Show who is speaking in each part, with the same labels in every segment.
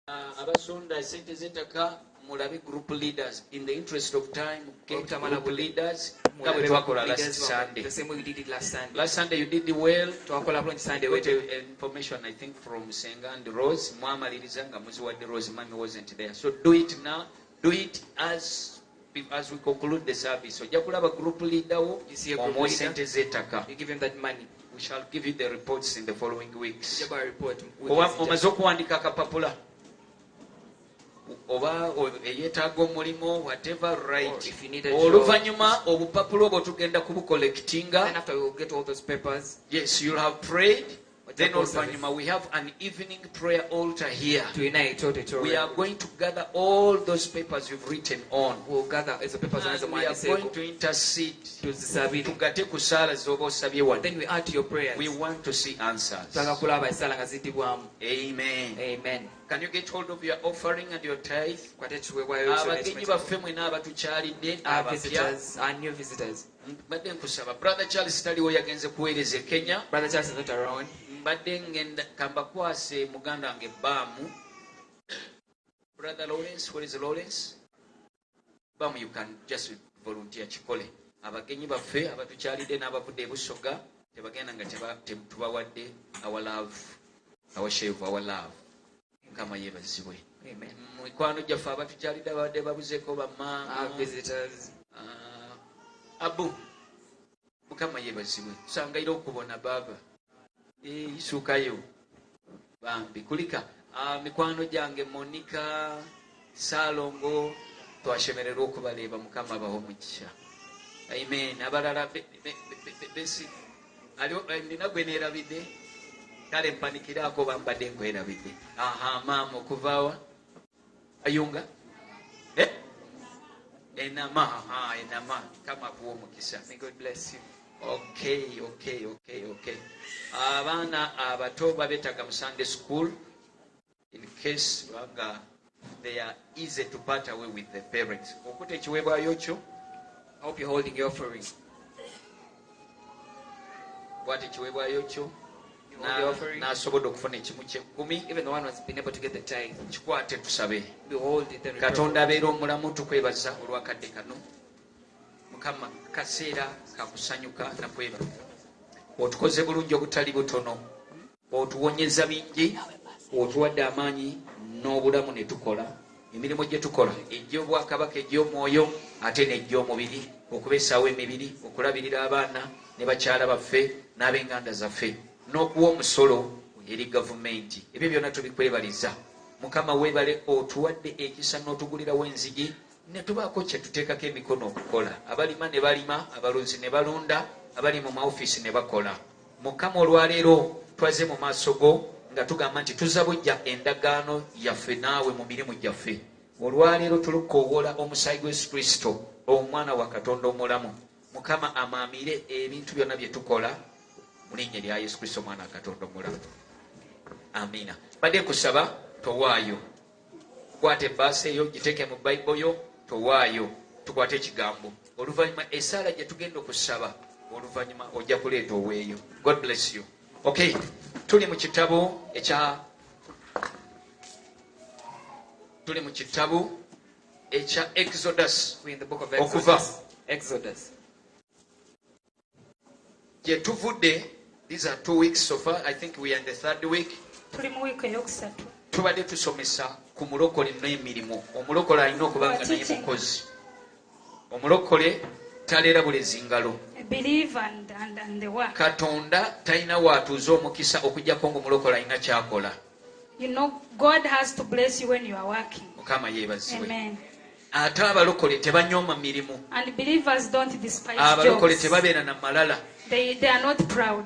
Speaker 1: abasonda esente z'ettaka mulabe group leaders. In the interest of time, get group leaders.
Speaker 2: The same way we did it last Sunday.
Speaker 1: Last Sunday you did well.
Speaker 2: Sunday
Speaker 1: We got information, I think, from Senga and Rose. Mama Lirizanga Muziwadi Rose, Mommy wasn't there. So do it now. Do it as we conclude the service. So you have a group leader.
Speaker 2: You see a group leader. You give him that money.
Speaker 1: We shall give you the reports in the following weeks.
Speaker 2: You have a report.
Speaker 1: Oba eyetaaga omulimu whatever right oluvanyuma obupapula obwo tugenda kubucollectinga.
Speaker 2: Then after we will get all those papers.
Speaker 1: Yes, you'll have prayed. Then oluvanyuma we have an evening prayer altar here. We are going to gather all those papers you've written on.
Speaker 2: We'll gather as the papers
Speaker 1: and we are going to intercede. Tugate ku saala z'oba osabye wadde.
Speaker 2: Then we add to your prayers.
Speaker 1: We want to see answers. Amen.
Speaker 2: Amen.
Speaker 1: Can you get hold of your offering and your tithe? Abagenyi baffe mwena abatukyalidde
Speaker 2: visitors and new visitors.
Speaker 1: Mbadde nkusaba Brother Charles taliwo yagenze kuweereza Kenya.
Speaker 2: Brother Charles is not around.
Speaker 1: Mbadde ngenda kambakwase muganda wange Baamu. Brother Lawrence, where is Lawrence? Baamu, you can just volunteer kikole. Abagenyi baffe abatukyalidde n'abavudde e Busoga tebagenda nga tubawadde our love, our share of our love. Kama yebazibwe.
Speaker 2: Amen.
Speaker 1: Mikwano gyaffe abatukyalidde abadde babuzeeko bamama.
Speaker 2: Visitors.
Speaker 1: Abu. Mukama yebazibwe. Tusangaire okubona baba. Isuukayo. Bambi kulika. Mikwano gyange Monica, Salongo, twashemererwa okubaleeba Mukama abaho omukisa. Amen. Abalala besi. Ndina gwe neerabidde. Kale mpanikiraako bambadde nkwerabidde. Maama okuvaawa Ayunga enama kama kuwa omukisa.
Speaker 2: May God bless you.
Speaker 1: Okay. Abaana abato babetaga mu Sunday school in case they are easy to part away with the parents. Okuta ekiweebwayo kyo.
Speaker 2: I hope you're holding your offering.
Speaker 1: Bw'ati ekiweebwayo kyo.
Speaker 2: N'asobola
Speaker 1: okufuna ekimu ky'ekkumi.
Speaker 2: Even the one was been able to get the tithe.
Speaker 1: Kikwate tusabe.
Speaker 2: Behold it and
Speaker 1: Katonda abeera omulamu tukwebaza olwakadde kano. Mukama kaseera kakusanyuka na kwebaka. Otukoze bulungi obutali butono. Otuwonyeza bingi. Otuwadde amaanyi n'obulamu ne tukola. Emirimu gye tukola egy'obwakabaka egy'omwoyo ate n'egy'omubiri. Okubeesaawo emibiri, okulabirira abaana ne bakyala baffe n'ab'enganda zaffe. N'okuwa omusolo eri gavumenti. Ebyo byonna tubikwebaliza. Mukama weebale otuwadde ekisa n'otugulirawo enzigi ne tubaako kye tuteekako emikono okukola. Abalima ne balima, abalunzi ne balunda, abali mu maofiisi ne bakola. Mukama olwaleero twaze mu maaso go nga tugamba nti tuzabujja endagaano yaffe naawe mu mirimu gyaffe. Olwaleero tulukoowoola omusaayi gwa Yesu Kristo, omwana wa Katonda omulamu. Mukama amaamire ebintu byonna bye tukola mu linnya lya Yesu Kristo omwana wa Katonda omulamu. Amina. Badde kusaba towaayo. Kwate ebbaasa eyo giteeke mu Bayibuli yo towaayo. Tukwate ekigambo. Oluvannyuma esaala gye tugenda okusaba oluvannyuma ojja kuleeta oweeyo. God bless you. Okay. Tuli mu kitabo ekya Exodus.
Speaker 2: We're in the book of
Speaker 1: Okuva.
Speaker 2: Exodus.
Speaker 1: Gye tuvudde, these are 2 weeks so far. I think we are in the 3rd week.
Speaker 3: Tuli mu wiiki eyokusatu.
Speaker 1: Tubadde tusomesa ku mulokole n'emirimu. Omulokole alina okuba nga naye mukozi. Omulokole taleera bulezi ngalo.
Speaker 3: Believe and the work.
Speaker 1: Katonda talina waatuuza omukisa okuggyako ng'omulokole alina kyakola.
Speaker 3: You know, God has to bless you when you are working.
Speaker 1: Mukama yeebazibwe.
Speaker 3: Amen.
Speaker 1: Ate abalokole tebanyooma mirimu.
Speaker 3: And believers don't despise
Speaker 1: Abalokole
Speaker 3: jobs.
Speaker 1: tebabeera na malala.
Speaker 3: They are not proud.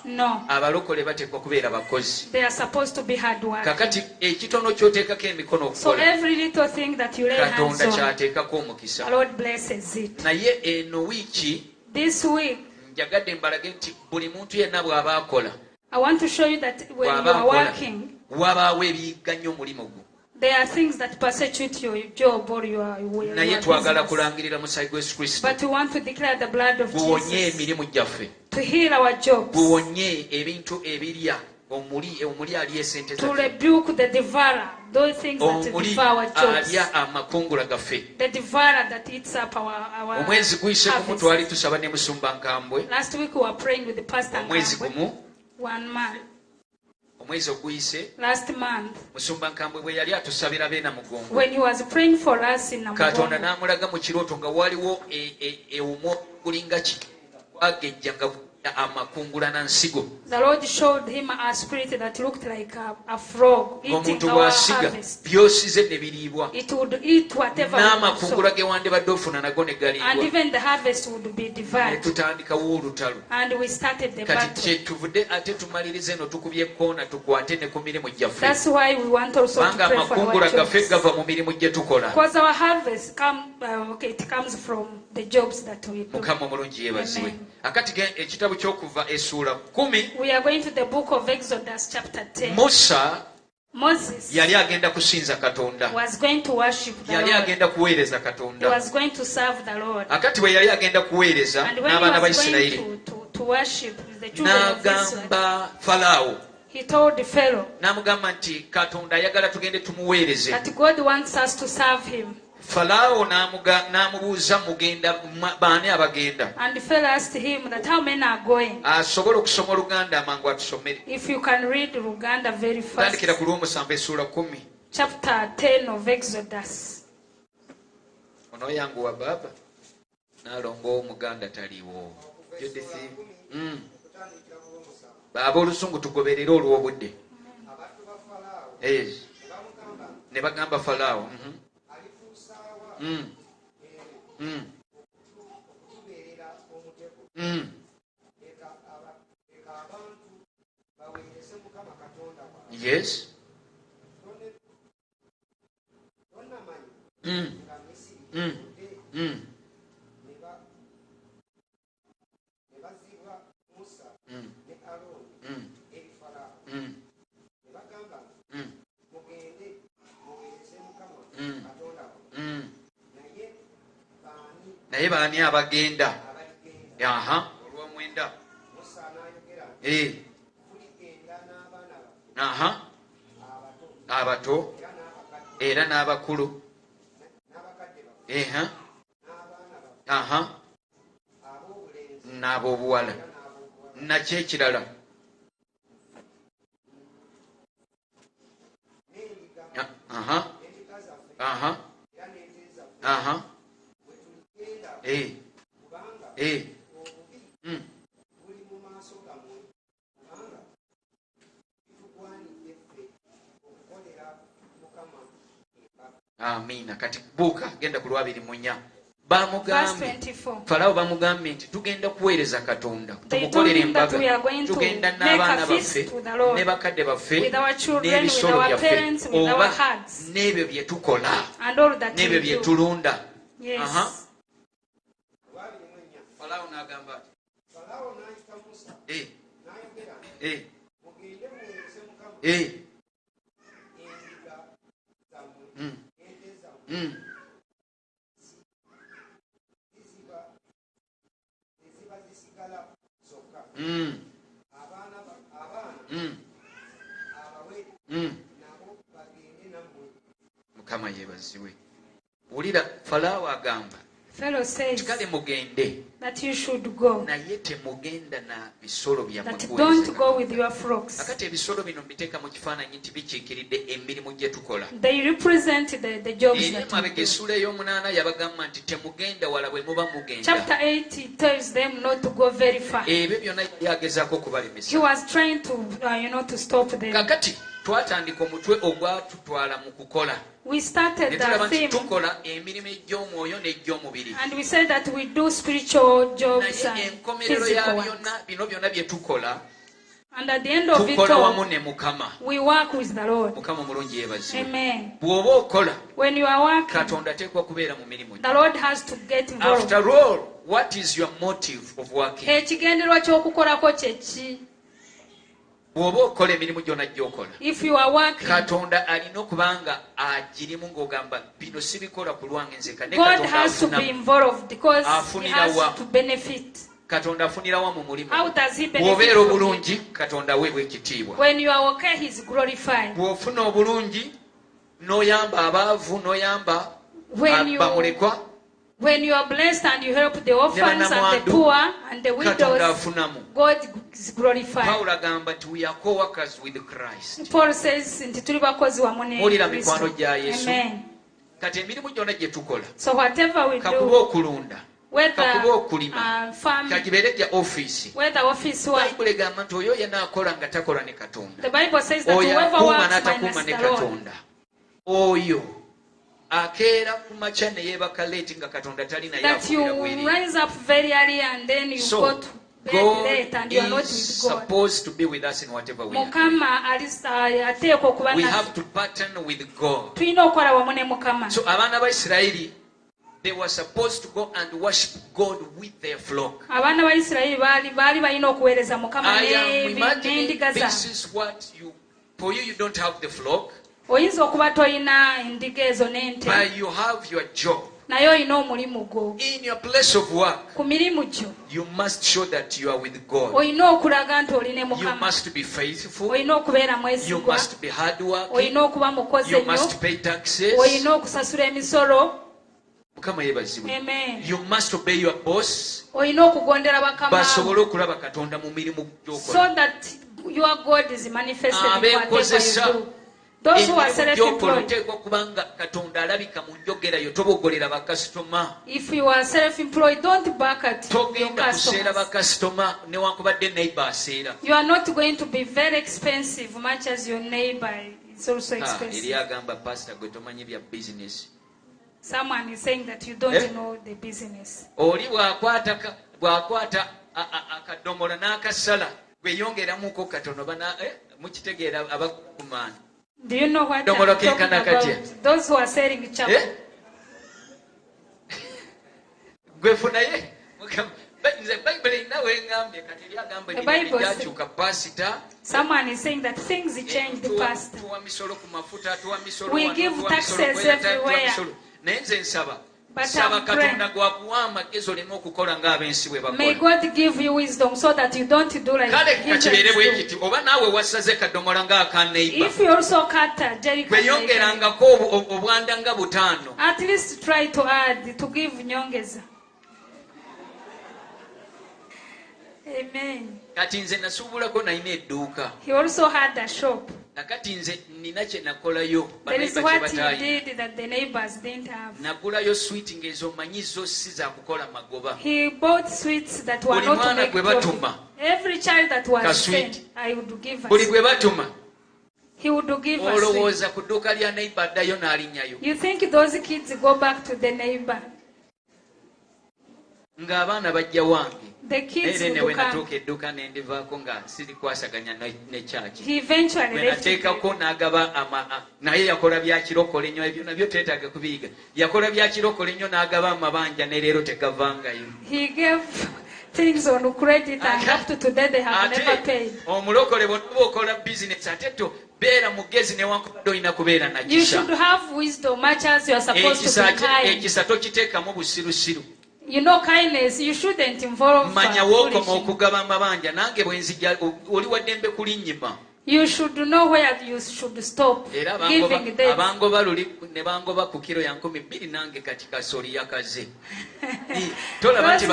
Speaker 3: No.
Speaker 1: Abalokole bateekwa kubeera bakozi.
Speaker 3: They are supposed to be hard work.
Speaker 1: Kakati ekitono ky'oteekako emikono
Speaker 3: So
Speaker 1: okukola.
Speaker 3: every little thing that you lay hands
Speaker 1: Katonda
Speaker 3: on,
Speaker 1: ky'ateekako omukisa.
Speaker 3: the Lord blesses it.
Speaker 1: Naye eno wiiki
Speaker 3: This week,
Speaker 1: njagadde mbalage nti buli muntu yenna bw'aba akola.
Speaker 3: I want to show you that when you are working,
Speaker 1: wabaawo ebiyigganya omulimu gwo.
Speaker 3: there are things that persecute your job or your
Speaker 1: Naye twagala
Speaker 3: business.
Speaker 1: kulangirira musaayi gwa Yesu Kristo.
Speaker 3: But we want to declare the blood of
Speaker 1: Guwonye
Speaker 3: Jesus
Speaker 1: emirimu gyaffe.
Speaker 3: to heal our jobs,
Speaker 1: Guwonye ebintu ebirya omuli ali esente
Speaker 3: to
Speaker 1: zaffe.
Speaker 3: rebuke the devourer those things that
Speaker 1: omuli
Speaker 3: devour our jobs.
Speaker 1: alya amakungula gaffe.
Speaker 3: The devourer that eats up our
Speaker 1: Omwezi guyise gumu
Speaker 3: harvest.
Speaker 1: twali tusaba ne Musumba Nkambwe.
Speaker 3: Last week we were praying with the pastor.
Speaker 1: Omwezi
Speaker 3: Nkambwe.
Speaker 1: gumu,
Speaker 3: 1 month.
Speaker 1: omwezi oguyise,
Speaker 3: Last month,
Speaker 1: Musumba Nkambwe bwe yali atusabira beena mugongo.
Speaker 3: when he was praying for us in
Speaker 1: Katonda
Speaker 3: Namugongo,
Speaker 1: n'amulaga mu kirooto nga waliwo ewumo kulinga ki gwagejja nga amakungula na nsigo.
Speaker 3: the Lord showed him a spirit that looked like a frog eating
Speaker 1: Ng'omuntu
Speaker 3: our
Speaker 1: bw'asiga
Speaker 3: harvest.
Speaker 1: by'osize ne biriibwa.
Speaker 3: It would eat whatever we
Speaker 1: N'amakungula
Speaker 3: sow,
Speaker 1: ge wandibadde ofuna nago ne
Speaker 3: and
Speaker 1: galiibwa.
Speaker 3: even the harvest would be
Speaker 1: Ne
Speaker 3: divided.
Speaker 1: tutandikawo olutalo.
Speaker 3: And we started the
Speaker 1: Kati
Speaker 3: battle.
Speaker 1: kyetuvudde ate tumalirize eno tukubye ekkoona tukwate ne ku mirimu gyaffe.
Speaker 3: That's why we want also to
Speaker 1: Kubanga
Speaker 3: pray for
Speaker 1: amakungula
Speaker 3: our
Speaker 1: gaffe
Speaker 3: jobs.
Speaker 1: gava mu mirimu gye tukola.
Speaker 3: Because our harvest it comes from the jobs that we do.
Speaker 1: Mukama omulungi yeebazibwe.
Speaker 3: Amen.
Speaker 1: Akati ekitabo ky'okuva essuula 10,
Speaker 3: We are going to the book of Exodus chapter 10.
Speaker 1: Musa
Speaker 3: Moses
Speaker 1: yali agenda kusinza Katonda.
Speaker 3: was going to worship the
Speaker 1: Yali
Speaker 3: Lord.
Speaker 1: agenda kuweereza
Speaker 3: He
Speaker 1: Katonda.
Speaker 3: was going to serve the Lord.
Speaker 1: Akati bwe yali agenda kuweereza
Speaker 3: And when he
Speaker 1: n'abaana ba
Speaker 3: was
Speaker 1: Isirayiri,
Speaker 3: going to worship the children of Israel,
Speaker 1: n'agamba Falaawo,
Speaker 3: he told the Pharaoh
Speaker 1: n'amugamba nti Katonda ayagala tugende tumuweereze.
Speaker 3: that God wants us to serve him.
Speaker 1: Falaawo n'amubuuza mugenda baani abagenda.
Speaker 3: And the Pharaoh asked him that how many are going.
Speaker 1: Asobola okusoma Oluganda amangu atusomere.
Speaker 3: If you can read Luganda very fast.
Speaker 1: Tandikira ku Lwomusanvu essuula 10.
Speaker 3: Chapter 10 of Exodus.
Speaker 1: Onooyanguwa baaba n'alongo omuganda taliiwo. Judith. Baaba olusungu tugoberere olw'obudde. Ne bagamba Falaawo. Yes. Naye baani abagenda? Aha, olw'omwenda. Aha, abato era n'abakulu. Aha, n'ab'obuwala. Naki ekirala? Aha, aha, aha. Amiina. Kati buuka genda ku 24. Bamugambye, Falaawo bamugambye nti tugenda kuweereza Katonda, tumukolere embaga, tugenda n'abaana baffe ne bakadde baffe n'ebisolo byaffe oba n'ebyo bye tukola n'ebyo bye tulunda. Falaawo n'agamba ati Mukama yeebazibwe. Wulira Falaawo agamba
Speaker 3: Pharaoh says
Speaker 1: kale mugende
Speaker 3: that you should go,
Speaker 1: naye temugenda na bisolo byammwe
Speaker 3: that don't go with your flocks.
Speaker 1: Akati ebisolo bino mbiteeka mu kifaananyi nti bikiikiridde emirimu gye tukola.
Speaker 3: They represent the jobs
Speaker 1: Eri
Speaker 3: that
Speaker 1: emabega
Speaker 3: we do.
Speaker 1: essuula ey'omunaana yabagamba nti temugenda wala bwe muba mugenda.
Speaker 3: Chapter 8 he tells them not to go very far.
Speaker 1: Ebyo byonna yagezaako
Speaker 3: He
Speaker 1: okubalemesa.
Speaker 3: was trying to to stop them.
Speaker 1: Kakati twatandika omutwe ogwatutwala mu kukola.
Speaker 3: We started
Speaker 1: Ne tulaba
Speaker 3: the
Speaker 1: nti
Speaker 3: theme
Speaker 1: tukola emirimu egy'omwoyo n'egy'omubiri.
Speaker 3: and we said that we do spiritual jobs
Speaker 1: Naye
Speaker 3: and
Speaker 1: enkomerero
Speaker 3: physical
Speaker 1: ya
Speaker 3: ones.
Speaker 1: bino byonna bye tukola,
Speaker 3: And at the end of it
Speaker 1: tukola wamu
Speaker 3: all,
Speaker 1: ne Mukama.
Speaker 3: we work with the Lord.
Speaker 1: Mukama omulungi yeebazibwe.
Speaker 3: Amen.
Speaker 1: Bw'oba okola,
Speaker 3: When you are working,
Speaker 1: Katonda ateekwa kubeera mu mirimu gye.
Speaker 3: the Lord has to get involved.
Speaker 1: After all, what is your motive of working?
Speaker 3: Ekigendererwa ky'okukolako kye ki?
Speaker 1: Bw'oba okola emirimu gyonna gy'okola,
Speaker 3: If you are working,
Speaker 1: Katonda alina okuba nga agirimu ng'ogamba bino sibikola ku lwange nzeka ne
Speaker 3: God
Speaker 1: Katonda
Speaker 3: has to
Speaker 1: afuna.
Speaker 3: be involved because He
Speaker 1: Afunira wa.
Speaker 3: has to benefit.
Speaker 1: Katonda afunirawa mu mulimu.
Speaker 3: How does He benefit
Speaker 1: Bw'obeera
Speaker 3: from it?
Speaker 1: obulungi, Katonda aweebwa ekitiibwa.
Speaker 3: When you are okay, He is glorified.
Speaker 1: Bw'ofuna obulungi, n'oyamba abaavu n'oyamba bamulekwa
Speaker 3: when you are blessed and you help the orphans and the poor and the widows, God is glorified.
Speaker 1: Pawulo agamba nti we are co-workers with Christ.
Speaker 3: Paul says nti tuli bakozi wamu ne Kristo. Amen.
Speaker 1: Kati emirimu gyonna gye tukola,
Speaker 3: so whatever we
Speaker 1: kakuba
Speaker 3: do,
Speaker 1: okulunda, kakuba okulima, kagibeere gya ofiisi,
Speaker 3: whether office work,
Speaker 1: Bayibuli egamba nti oyo yenaakola nga takola ne Katonda,
Speaker 3: the Bible says that
Speaker 1: oyo
Speaker 3: whoever
Speaker 1: akuuma
Speaker 3: works
Speaker 1: n'atakuuma
Speaker 3: minus
Speaker 1: ne
Speaker 3: the Lord,
Speaker 1: Katonda, oyo akeera ku makya ne yeebaka leeti nga Katonda tali naye
Speaker 3: that you
Speaker 1: akulira bweri.
Speaker 3: rise up very early and then you
Speaker 1: So,
Speaker 3: go to bed late and you are not
Speaker 1: God
Speaker 3: with
Speaker 1: is
Speaker 3: God.
Speaker 1: supposed to be with us in whatever we are.
Speaker 3: Mukama ateekwa okuba
Speaker 1: We
Speaker 3: naffe.
Speaker 1: have to partner with God.
Speaker 3: Tulina okukola wamu ne Mukama.
Speaker 1: So abaana ba Isirayiri, they were supposed to go and worship God with their flock.
Speaker 3: Abaana ba Isirayiri baali balina okuweereza Mukama
Speaker 1: I am imagining
Speaker 3: n'endiga
Speaker 1: this
Speaker 3: zaabwe.
Speaker 1: is what for you don't have the flock,
Speaker 3: Oyinza okuba toyina endiga ezo n'ente,
Speaker 1: but you have your job.
Speaker 3: naye olina omulimu gwo.
Speaker 1: In your place of work,
Speaker 3: Ku mirimu gyo
Speaker 1: you must show that you are with God.
Speaker 3: olina okulaga nti oli ne
Speaker 1: You
Speaker 3: Mukama.
Speaker 1: must be faithful.
Speaker 3: Olina okubeera
Speaker 1: You
Speaker 3: mwesigwa.
Speaker 1: must be hardworking.
Speaker 3: Olina okuba mukozi
Speaker 1: You
Speaker 3: ennyo.
Speaker 1: must pay taxes.
Speaker 3: Olina okusasula emisolo.
Speaker 1: Mukama yeebazibwe.
Speaker 3: Amen.
Speaker 1: You must obey your boss.
Speaker 3: Olina okugondera bakama
Speaker 1: Basobole okulaba Katonda mu mirimu gy'okola.
Speaker 3: so that your God is manifested in whatever
Speaker 1: Abeekozesa
Speaker 3: you do. Those who are
Speaker 1: emirimu gy'okola
Speaker 3: self-employed,
Speaker 1: oteekwa okuba nga Katonda alabika mu njogerayo, tobogolera bakasitoma.
Speaker 3: if you are self-employed, don't back at your
Speaker 1: Togenda kuseera
Speaker 3: customers.
Speaker 1: bakasitoma newankubadde neighbor aseera.
Speaker 3: You are not going to be very expensive much as your neighbor is also
Speaker 1: Eri
Speaker 3: expensive.
Speaker 1: agamba pastor gwe tomanyi bya business.
Speaker 3: Someone is saying that you don't
Speaker 1: Eh?
Speaker 3: know the business.
Speaker 1: Oli bw'akwata akadomola n'akasala gweyongeramuko katono mukitegeera abakumaana.
Speaker 3: Do you know what
Speaker 1: Domolo
Speaker 3: I'm talking
Speaker 1: kenkana katya?
Speaker 3: about? Those who are selling chapel.
Speaker 1: Gwefunaye nze bayibuli erina wengambye kati eri agamba
Speaker 3: The Bible says-
Speaker 1: ebyakyuka pasita.
Speaker 3: Someone is saying that things change the past.
Speaker 1: Tuwa misolo ku mafuta, tuwa misolo
Speaker 3: We
Speaker 1: wano,
Speaker 3: give
Speaker 1: tuwa
Speaker 3: taxes
Speaker 1: misolo kwera, tuwa
Speaker 3: everywhere.
Speaker 1: misolo. Naye nze nsaba
Speaker 3: But
Speaker 1: saba
Speaker 3: I'm praying.
Speaker 1: Katonda gwakuwa amagezi oleme okukola ng'abensi bwe
Speaker 3: May
Speaker 1: bakola.
Speaker 3: God give you wisdom so that you don't do like
Speaker 1: Kale
Speaker 3: Hebrews
Speaker 1: kakibeere bwe
Speaker 3: do.
Speaker 1: kiti oba naawe wasaze kadomola ng'aka neighbor.
Speaker 3: If you also cut a Jericho,
Speaker 1: Gweyongerangako obwanda nga 5.
Speaker 3: at least try to add, to give nyongeza. Amen.
Speaker 1: Kati nze nasuubulako nalina edduuka.
Speaker 3: He also had a shop.
Speaker 1: Nakati nze nina kye nakolayo
Speaker 3: There is
Speaker 1: baneiba kye
Speaker 3: what he
Speaker 1: bataayi.
Speaker 3: did that the neighbors didn't have.
Speaker 1: Nagulayo switi ng'ezo manyi zo si za kukola magoba.
Speaker 3: He bought sweets that were
Speaker 1: Buli
Speaker 3: not to
Speaker 1: mwana
Speaker 3: make
Speaker 1: gwe
Speaker 3: profit.
Speaker 1: batuma.
Speaker 3: Every child that was
Speaker 1: Ka
Speaker 3: sent,
Speaker 1: sweet.
Speaker 3: I would give
Speaker 1: Buli
Speaker 3: us.
Speaker 1: gwe batuma
Speaker 3: He would give us.
Speaker 1: olowooza ku dduuka lya neiba addayo n'alinnyayo.
Speaker 3: You think those kids go back to the neighbor?
Speaker 1: Ng'abaana bajja wange.
Speaker 3: The kids
Speaker 1: Era ne
Speaker 3: would
Speaker 1: we
Speaker 3: come.
Speaker 1: natuuka edduuka ne ndivaako nga sirikwasaganya ne kyaki.
Speaker 3: He eventually
Speaker 1: Bwe
Speaker 3: left it.
Speaker 1: nateekako n'agaba naye yakola bya kirokole nnyo, ebyo nabyo twetaaga kubiyiga. Yakola bya kirokole nnyo n'agaba amabanja ne leero tegavangayo.
Speaker 3: He gave things on credit and up to today they have never
Speaker 1: Ate
Speaker 3: paid.
Speaker 1: omulokole bw'oba okola bizinesi ate beera mugezi newankubadde olina kubeera na
Speaker 3: You
Speaker 1: kisa.
Speaker 3: should have wisdom much as you are supposed to be kind.
Speaker 1: Ekisa tokiteekamu busirusiru.
Speaker 3: You know, kindness, you shouldn't involve
Speaker 1: Manya wookoma
Speaker 3: foolishness.
Speaker 1: okugaba amabanja nange bwe nzija oli waddembe kulinnyima.
Speaker 3: You should know where you should stop
Speaker 1: Era
Speaker 3: giving them.
Speaker 1: abangoba luli ne bangoba ku kiro ya 12 nange kati kasoli yakaze. Tolaba nti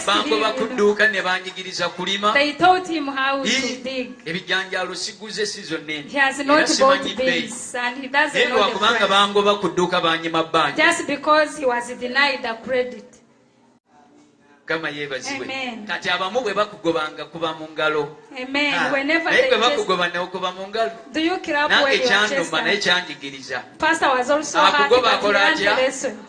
Speaker 1: bangoba ku dduuka ne banjigiriza kulima.
Speaker 3: They taught him how to dig.
Speaker 1: Ebijanjaalo siguze si zonna eno.
Speaker 3: He has
Speaker 1: Era
Speaker 3: not bought
Speaker 1: simanyi bbeeyi.
Speaker 3: beans and he doesn't
Speaker 1: Naye
Speaker 3: know the
Speaker 1: lwakubanga
Speaker 3: price.
Speaker 1: bangoba ku dduuka banyima bbanja.
Speaker 3: Just because he was denied the credit.
Speaker 1: Kama yeebazibwe.
Speaker 3: Amen.
Speaker 1: Kati abamu bwe bakugobanga kuba mu ngalo.
Speaker 3: Amen. Whenever
Speaker 1: Naye
Speaker 3: they
Speaker 1: bwe
Speaker 3: just,
Speaker 1: bakugoba ne okuba mu ngalo.
Speaker 3: do you clap
Speaker 1: Nange
Speaker 3: when you are
Speaker 1: kyannuma naye
Speaker 3: chest?
Speaker 1: kyanjigiriza.
Speaker 3: Pastor was also happy
Speaker 1: Akugoba
Speaker 3: that he
Speaker 1: akola
Speaker 3: learned
Speaker 1: atya?
Speaker 3: the lesson.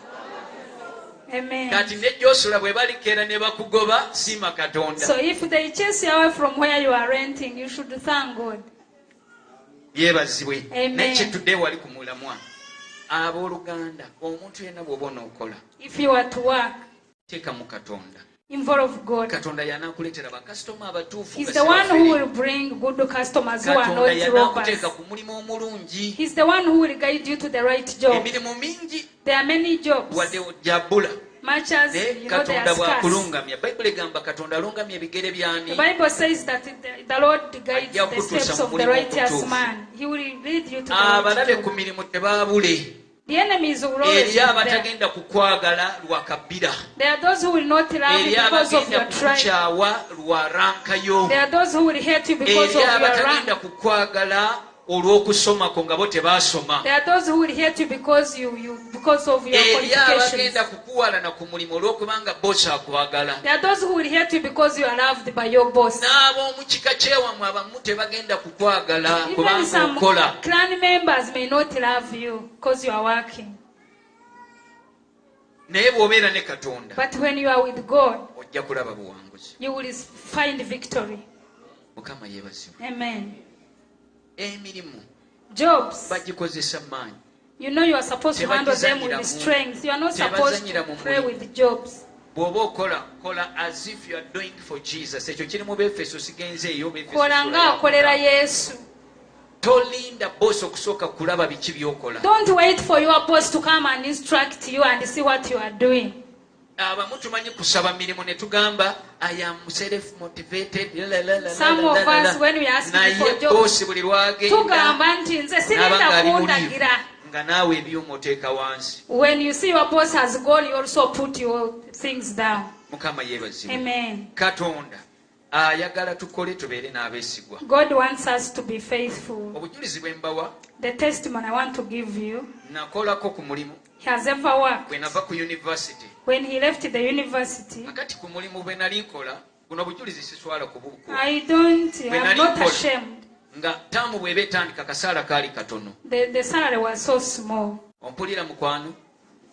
Speaker 3: Amen.
Speaker 1: Kati ne gy'osula bwe balikeera ne bakugoba siima Katonda.
Speaker 3: So if they chase you away from where you are renting, you should thank God.
Speaker 1: Yeebazibwe.
Speaker 3: Amen.
Speaker 1: Naye kyetudde wali ku mulamwa. Abooluganda omuntu yenna bw'oba onookola
Speaker 3: If you are to work,
Speaker 1: teeka mu Katonda.
Speaker 3: involve God.
Speaker 1: Katonda y'anaakuleetera bakasitoma abatuufu.
Speaker 3: He's the one who will bring good customers who are
Speaker 1: Katonda
Speaker 3: not robbers.
Speaker 1: y'anaakuteeka ku mulimu omulungi.
Speaker 3: He's the one who will guide you to the right job.
Speaker 1: Emirimu mingi
Speaker 3: There are many jobs.
Speaker 1: wadde gyabula
Speaker 3: much as
Speaker 1: naye
Speaker 3: they are
Speaker 1: katonda
Speaker 3: scarce.
Speaker 1: bw'akulungamya bayibuli egamba katonda alungamya ebigere byani
Speaker 3: The Bible says that the Lord guides
Speaker 1: Ajja
Speaker 3: the
Speaker 1: kutuusa
Speaker 3: steps
Speaker 1: mu
Speaker 3: of the
Speaker 1: mulimu
Speaker 3: righteous
Speaker 1: omutuufu.
Speaker 3: man. He will lead you to the
Speaker 1: abalabe
Speaker 3: right
Speaker 1: ku
Speaker 3: job.
Speaker 1: mirimu tebaabule
Speaker 3: The enemies will always
Speaker 1: eri
Speaker 3: be there.
Speaker 1: abatagenda kukwagala lwa kabbira
Speaker 3: There are those who will not love you
Speaker 1: eri
Speaker 3: because of
Speaker 1: abagenda
Speaker 3: your tribe.
Speaker 1: kukukyawa lwa rankayo
Speaker 3: There are those who will hate you because
Speaker 1: eri
Speaker 3: of your
Speaker 1: abatagenda
Speaker 3: rank.
Speaker 1: kukwagala olw'okusomako nga bo tebaasoma
Speaker 3: There are those who will hate you because because of your
Speaker 1: eri
Speaker 3: qualifications.
Speaker 1: abagenda kukuwalana ku mulimu olw'okubanga bosi akwagala
Speaker 3: There are those who will hate you because you are loved by your boss.
Speaker 1: n'ab'omu kika kyewamwe abamu tebagenda kukwagala
Speaker 3: Even
Speaker 1: kubanga
Speaker 3: some
Speaker 1: okola
Speaker 3: clan members may not love you because you are working.
Speaker 1: naye bw'obeera ne katonda
Speaker 3: But when you are with God,
Speaker 1: ojja kulaba buwanguzi.
Speaker 3: you will find victory.
Speaker 1: Mukama yeebazibwe.
Speaker 3: Amen.
Speaker 1: Emirimu
Speaker 3: Jobs,
Speaker 1: bagikozesa maanyi.
Speaker 3: you know you are supposed to handle them with strength. You are not supposed to pray with Jobs.
Speaker 1: bw'oba kola as if you are doing for Jesus. Ekyo kiri mu Befeso sigenze eyo Befeso
Speaker 3: Kola nga akolera Yesu.
Speaker 1: tolinda bosi okusooka kulaba biki by'okola.
Speaker 3: Don't wait for your boss to come and instruct you and see what you are doing.
Speaker 1: Abamu tumanyi kusaba mirimu ne tugamba I am self motivated.
Speaker 3: Some of us when we ask for
Speaker 1: naye
Speaker 3: jobs,
Speaker 1: bosi buli lwagenda
Speaker 3: tugamba nti nze
Speaker 1: n'aba
Speaker 3: sirenda
Speaker 1: ng'ali muliivu
Speaker 3: kundagira.
Speaker 1: nga naawe ebyuma oteeka wansi.
Speaker 3: When you see your boss has gone, you also put your things down.
Speaker 1: Mukama yeebazibwe.
Speaker 3: Amen.
Speaker 1: Katonda ayagala tukole tubeere n'abeesigwa.
Speaker 3: God wants us to be faithful.
Speaker 1: Obujulizi bwe mbawa
Speaker 3: The testimony I want to give you,
Speaker 1: nakolako ku mulimu
Speaker 3: he has ever worked.
Speaker 1: bwe nava ku university.
Speaker 3: When he left the university,
Speaker 1: Akati ku mulimu bwe nali nkola guno obujulizi siswala kubuuko
Speaker 3: I'm not ashamed.
Speaker 1: nga taamu bw'eba etandika akasaala kaali katono.
Speaker 3: The salary was so small.
Speaker 1: Ompulira mukwano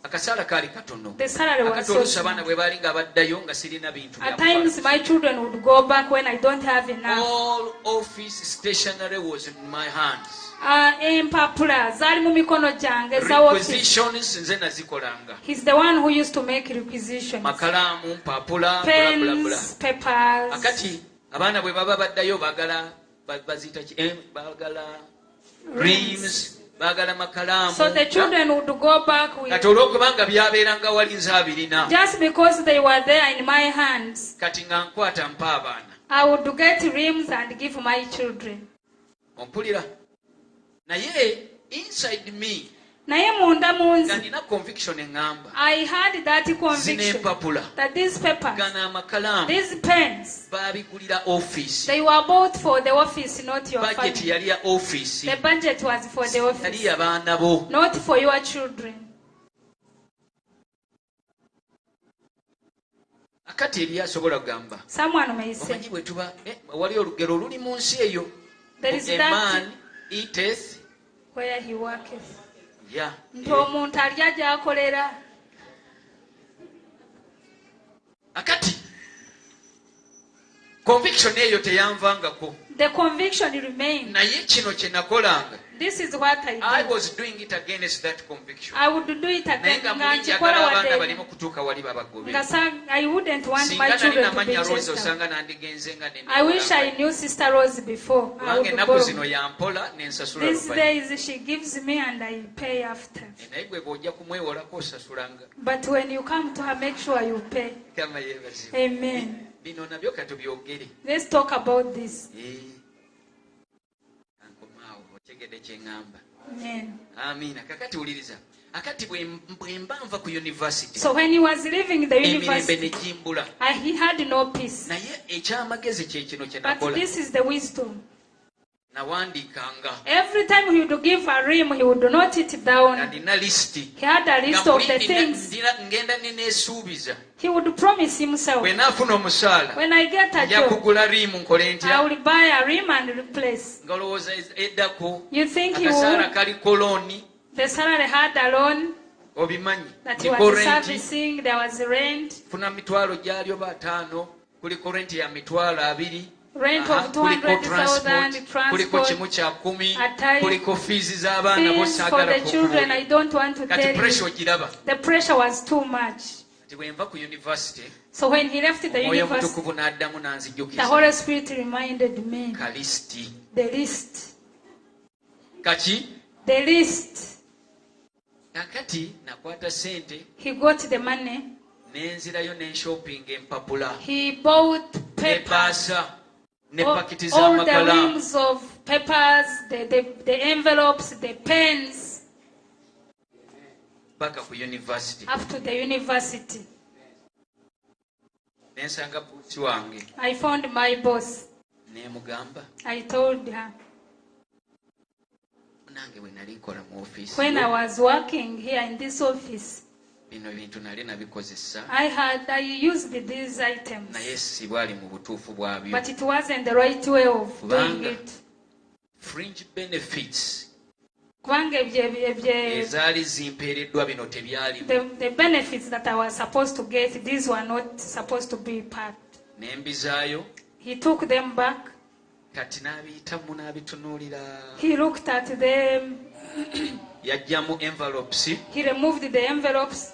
Speaker 1: akasaala kaali katono.
Speaker 3: The salary was
Speaker 1: Akati
Speaker 3: so
Speaker 1: oluusi
Speaker 3: small.
Speaker 1: abaana bwe baali nga baddayo nga sirina bintu
Speaker 3: At
Speaker 1: bya
Speaker 3: times my children would go back when I don't have enough.
Speaker 1: all office stationery was in my hands.
Speaker 3: Empapula zali mu mikono gyange za office.
Speaker 1: Requisitions nze nazikolanga.
Speaker 3: He's the one who used to make requisitions.
Speaker 1: Makalaamu mpapula bla bla bla.
Speaker 3: Pens, papers.
Speaker 1: Akati abaana bwe baba baddayo baagala baziyita ki baagala reams baagala makalaamu.
Speaker 3: So the children would go back with,
Speaker 1: kati olw'okubanga byabeeranga wali nze abirina
Speaker 3: just because they were there in my hands,
Speaker 1: kati nga nkwata mpa abaana.
Speaker 3: I would get rims and give my children.
Speaker 1: Ompulira naye inside me
Speaker 3: Naye munda
Speaker 1: nga
Speaker 3: munzi,
Speaker 1: nina conviction eŋŋamba
Speaker 3: I had that
Speaker 1: zino
Speaker 3: conviction
Speaker 1: empapula
Speaker 3: that these papers,
Speaker 1: gano amakalaamu
Speaker 3: these pens,
Speaker 1: baabigulira ofiisi.
Speaker 3: they were bought for the office, not your
Speaker 1: Budget
Speaker 3: family.
Speaker 1: yali ya ofiisi
Speaker 3: The budget was for the
Speaker 1: yali
Speaker 3: office,
Speaker 1: y'abaana bo.
Speaker 3: not for your children.
Speaker 1: Akati eri asobola kugamba
Speaker 3: Someone may say,
Speaker 1: omanyi bwe tuba wali olugero oluli mu nsi eyo
Speaker 3: there is
Speaker 1: a
Speaker 3: that
Speaker 1: man eateth
Speaker 3: where he worketh.
Speaker 1: yeah
Speaker 3: Nti omuntu alya gy'akolera.
Speaker 1: akati conviction eyo teyanvangako
Speaker 3: The conviction remained.
Speaker 1: naye kino kye nakolanga
Speaker 3: This is what
Speaker 1: I
Speaker 3: I did.
Speaker 1: was doing it against that conviction.
Speaker 3: I would do it
Speaker 1: naye
Speaker 3: again.
Speaker 1: nga
Speaker 3: Nga
Speaker 1: muli
Speaker 3: nkikola
Speaker 1: njagala abaana
Speaker 3: wadde.
Speaker 1: balimu kutuuka wali babagobe.
Speaker 3: I wouldn't want my
Speaker 1: Singa nali
Speaker 3: children to be
Speaker 1: namanya Rose
Speaker 3: tested.
Speaker 1: osanga nandigenze nga
Speaker 3: I wish I knew Sister Rose before. I
Speaker 1: kubanga
Speaker 3: would
Speaker 1: ennaku zino
Speaker 3: borrow.
Speaker 1: yampola nensasula
Speaker 3: These
Speaker 1: luvannyuma.
Speaker 3: days she gives me and I pay after.
Speaker 1: Naye gwe bw'ojja kumwewolako osasulanga.
Speaker 3: But when you come to her, make sure you pay.
Speaker 1: Kama yeebazibwe.
Speaker 3: Amen.
Speaker 1: Bino nabyo katubyogere.
Speaker 3: Let's talk about this.
Speaker 1: Ankomaawo otegedde kye ŋŋamba.
Speaker 3: Amen.
Speaker 1: Amiina. Kakati wuliriza. Akati bwe mba nva ku university.
Speaker 3: So when he was leaving the
Speaker 1: emirembe ne
Speaker 3: university,
Speaker 1: gimbula.
Speaker 3: he had no peace.
Speaker 1: Naye ekyamagezi kye kino kye
Speaker 3: But
Speaker 1: nakola.
Speaker 3: this is the wisdom.
Speaker 1: Nawandiikanga.
Speaker 3: Every time he would give a rim, he would note it
Speaker 1: Nga
Speaker 3: down.
Speaker 1: nina lisiti.
Speaker 3: He had a list of the things
Speaker 1: ngenda neneesuubiza.
Speaker 3: he would promise himself.
Speaker 1: Bwe naafuna omusaala.
Speaker 3: When I get a
Speaker 1: nja
Speaker 3: job,
Speaker 1: kugula riimu nkole
Speaker 3: I
Speaker 1: ntya.
Speaker 3: will buy a rim and replace.
Speaker 1: Nga olowooza eddako.
Speaker 3: You think he
Speaker 1: Akasaala
Speaker 3: would?
Speaker 1: kali koloni.
Speaker 3: The salary had a loan
Speaker 1: Obimanyi.
Speaker 3: that he
Speaker 1: Niko
Speaker 3: was
Speaker 1: renti.
Speaker 3: servicing. There was rent.
Speaker 1: Funa mitwalo gyali oba 5. Kuliko renti ya mitwalo 2.
Speaker 3: Rent
Speaker 1: Aha,
Speaker 3: of
Speaker 1: kuliko
Speaker 3: 200,000
Speaker 1: kuliko kimu
Speaker 3: transport.
Speaker 1: kya 10.
Speaker 3: At times,
Speaker 1: Kuliko fiizi z'abaana
Speaker 3: Fees for
Speaker 1: bosaagala
Speaker 3: the children, I
Speaker 1: kukubuulira.
Speaker 3: don't want to
Speaker 1: Kati
Speaker 3: tell
Speaker 1: pressure
Speaker 3: you.
Speaker 1: ogiraba.
Speaker 3: The pressure was too much.
Speaker 1: Kati bwe nva ku university.
Speaker 3: So when he left the
Speaker 1: Omwoyo
Speaker 3: university,
Speaker 1: Omutukuvu n'addamu
Speaker 3: the
Speaker 1: n'anzijjukiza.
Speaker 3: Holy Spirit reminded me
Speaker 1: Kalisiti.
Speaker 3: the list.
Speaker 1: Kaki?
Speaker 3: The list.
Speaker 1: Kakati nakwata ssente
Speaker 3: He got the money.
Speaker 1: nenzirayo ne shopping empapula
Speaker 3: He bought
Speaker 1: ne
Speaker 3: papers,
Speaker 1: baasa ne pakiti
Speaker 3: all the
Speaker 1: z'amakalamu
Speaker 3: rings of papers, the envelopes, the pens,
Speaker 1: paka ku university.
Speaker 3: up to the university.
Speaker 1: Nensanga bosi wange
Speaker 3: I found my boss.
Speaker 1: nemugamba
Speaker 3: I told her,
Speaker 1: nange bwe nali nkola mu ofiisi
Speaker 3: when I was working here in this office,
Speaker 1: bino ebintu nali nabikozesa
Speaker 3: I used these items,
Speaker 1: naye si bwali mu butuufu bwabyo.
Speaker 3: but it wasn't the right way of doing
Speaker 1: Kubanga
Speaker 3: it.
Speaker 1: fringe benefits
Speaker 3: Kubanga
Speaker 1: ezaali zimpeereddwa bino tebyalimu.
Speaker 3: the benefits that I was supposed to get, these were not supposed to be part.
Speaker 1: Nembizaayo
Speaker 3: He took them back.
Speaker 1: kati n'abiyitamu n'abitunuulira.
Speaker 3: He looked at them.
Speaker 1: Yaggyamu envelopes,
Speaker 3: He removed the envelopes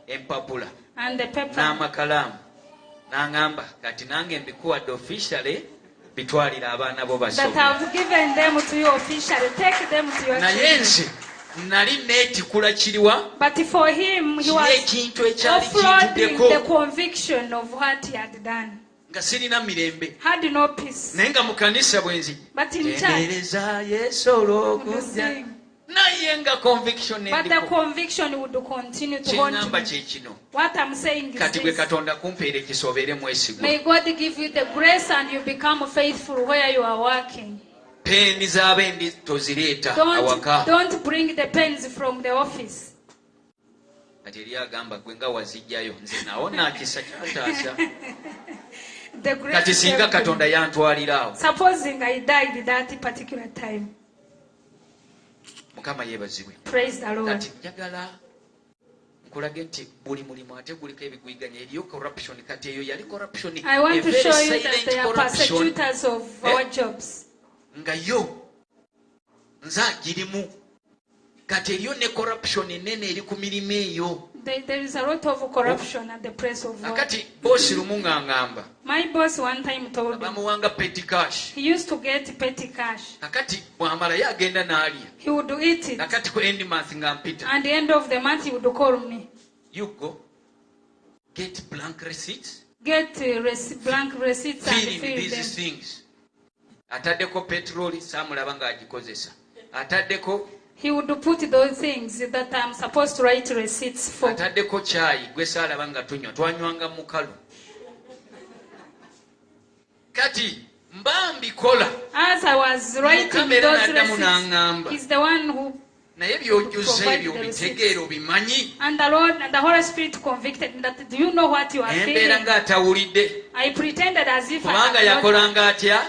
Speaker 1: empapula
Speaker 3: and the paper.
Speaker 1: n'amakalamu n'aŋŋamba kati nange mbikuwadde officially bitwalira abaana bo
Speaker 3: That
Speaker 1: basome.
Speaker 3: I've given them to you officially. Take them to your
Speaker 1: Naye
Speaker 3: children.
Speaker 1: nze nali neetikula kiriwa
Speaker 3: But for him, he
Speaker 1: kiri
Speaker 3: was
Speaker 1: ekintu ekyali
Speaker 3: offloading
Speaker 1: kintuddeko
Speaker 3: the conviction of what he had done.
Speaker 1: nga sirina mirembe
Speaker 3: Had no peace.
Speaker 1: naye nga mu kanisa bwenzi
Speaker 3: But in church,
Speaker 1: tendereza yesobola
Speaker 3: would
Speaker 1: okujja
Speaker 3: sing.
Speaker 1: naye nga conviction
Speaker 3: But the
Speaker 1: endiko.
Speaker 3: conviction would continue to haunt
Speaker 1: Kyeŋŋamba
Speaker 3: me.
Speaker 1: kye kino
Speaker 3: What I'm saying is
Speaker 1: kati gwe
Speaker 3: this.
Speaker 1: katonda kumpeera ekisa obeere mwesigwa.
Speaker 3: May God give you the grace and you become faithful where you are working.
Speaker 1: peeni z'abendi tozireeta awaka.
Speaker 3: Don't bring the pens from the office.
Speaker 1: kati eri agamba gwe nga wazijjayo nze nawo nakisa kyataasa.
Speaker 3: The grace
Speaker 1: kati singa
Speaker 3: saved me.
Speaker 1: katonda yantwalira awo.
Speaker 3: Supposing I died that particular time.
Speaker 1: Mukama yeebazibwe.
Speaker 3: Praise the Lord.
Speaker 1: Kati njagala nkulage nti buli mulimu ate guliko ebigwiganya eriyo corruption kati eyo yali corruption
Speaker 3: I want to
Speaker 1: very
Speaker 3: show you that
Speaker 1: silent
Speaker 3: they are
Speaker 1: corruption
Speaker 3: persecutors of our jobs.
Speaker 1: nga yo nze agirimu kati eriyo ne corruption enene eri ku mirimu eyo.
Speaker 3: There is a lot of corruption at the place of work.
Speaker 1: akati boosi lumu ng'aŋŋamba
Speaker 3: My boss one time told me
Speaker 1: bamuwanga petty cash.
Speaker 3: he used to get petty cash.
Speaker 1: kakati bw'amala ye agenda n'alya.
Speaker 3: He would eat it.
Speaker 1: nakati ku end month nga mpita.
Speaker 3: And the end of the month he would call me.
Speaker 1: You go get blank receipts.
Speaker 3: Get blank receipts and
Speaker 1: Feeling
Speaker 3: fill
Speaker 1: these
Speaker 3: them.
Speaker 1: things. Ataddeko petroli saamulaba ng'agikozesa. Ataddeko
Speaker 3: He would put those things that I'm supposed to write receipts for.
Speaker 1: ataddeko kyayi gwe saalaba nga tunywa twanywanga mukalu. Kati mba mbikola
Speaker 3: As I was writing
Speaker 1: Mukamera
Speaker 3: those
Speaker 1: n'addamu
Speaker 3: receipts,
Speaker 1: n'aŋŋamba.
Speaker 3: he's the one who,
Speaker 1: naye by'ojjuza
Speaker 3: Provide
Speaker 1: ebyo
Speaker 3: the
Speaker 1: obitegeera obimanyi.
Speaker 3: and the Lord and the Holy Spirit convicted me that, do you know what you are
Speaker 1: Embeera
Speaker 3: feeling?
Speaker 1: ng'atawulidde
Speaker 3: I pretended as if I
Speaker 1: kubanga
Speaker 3: had not.
Speaker 1: yakolanga atya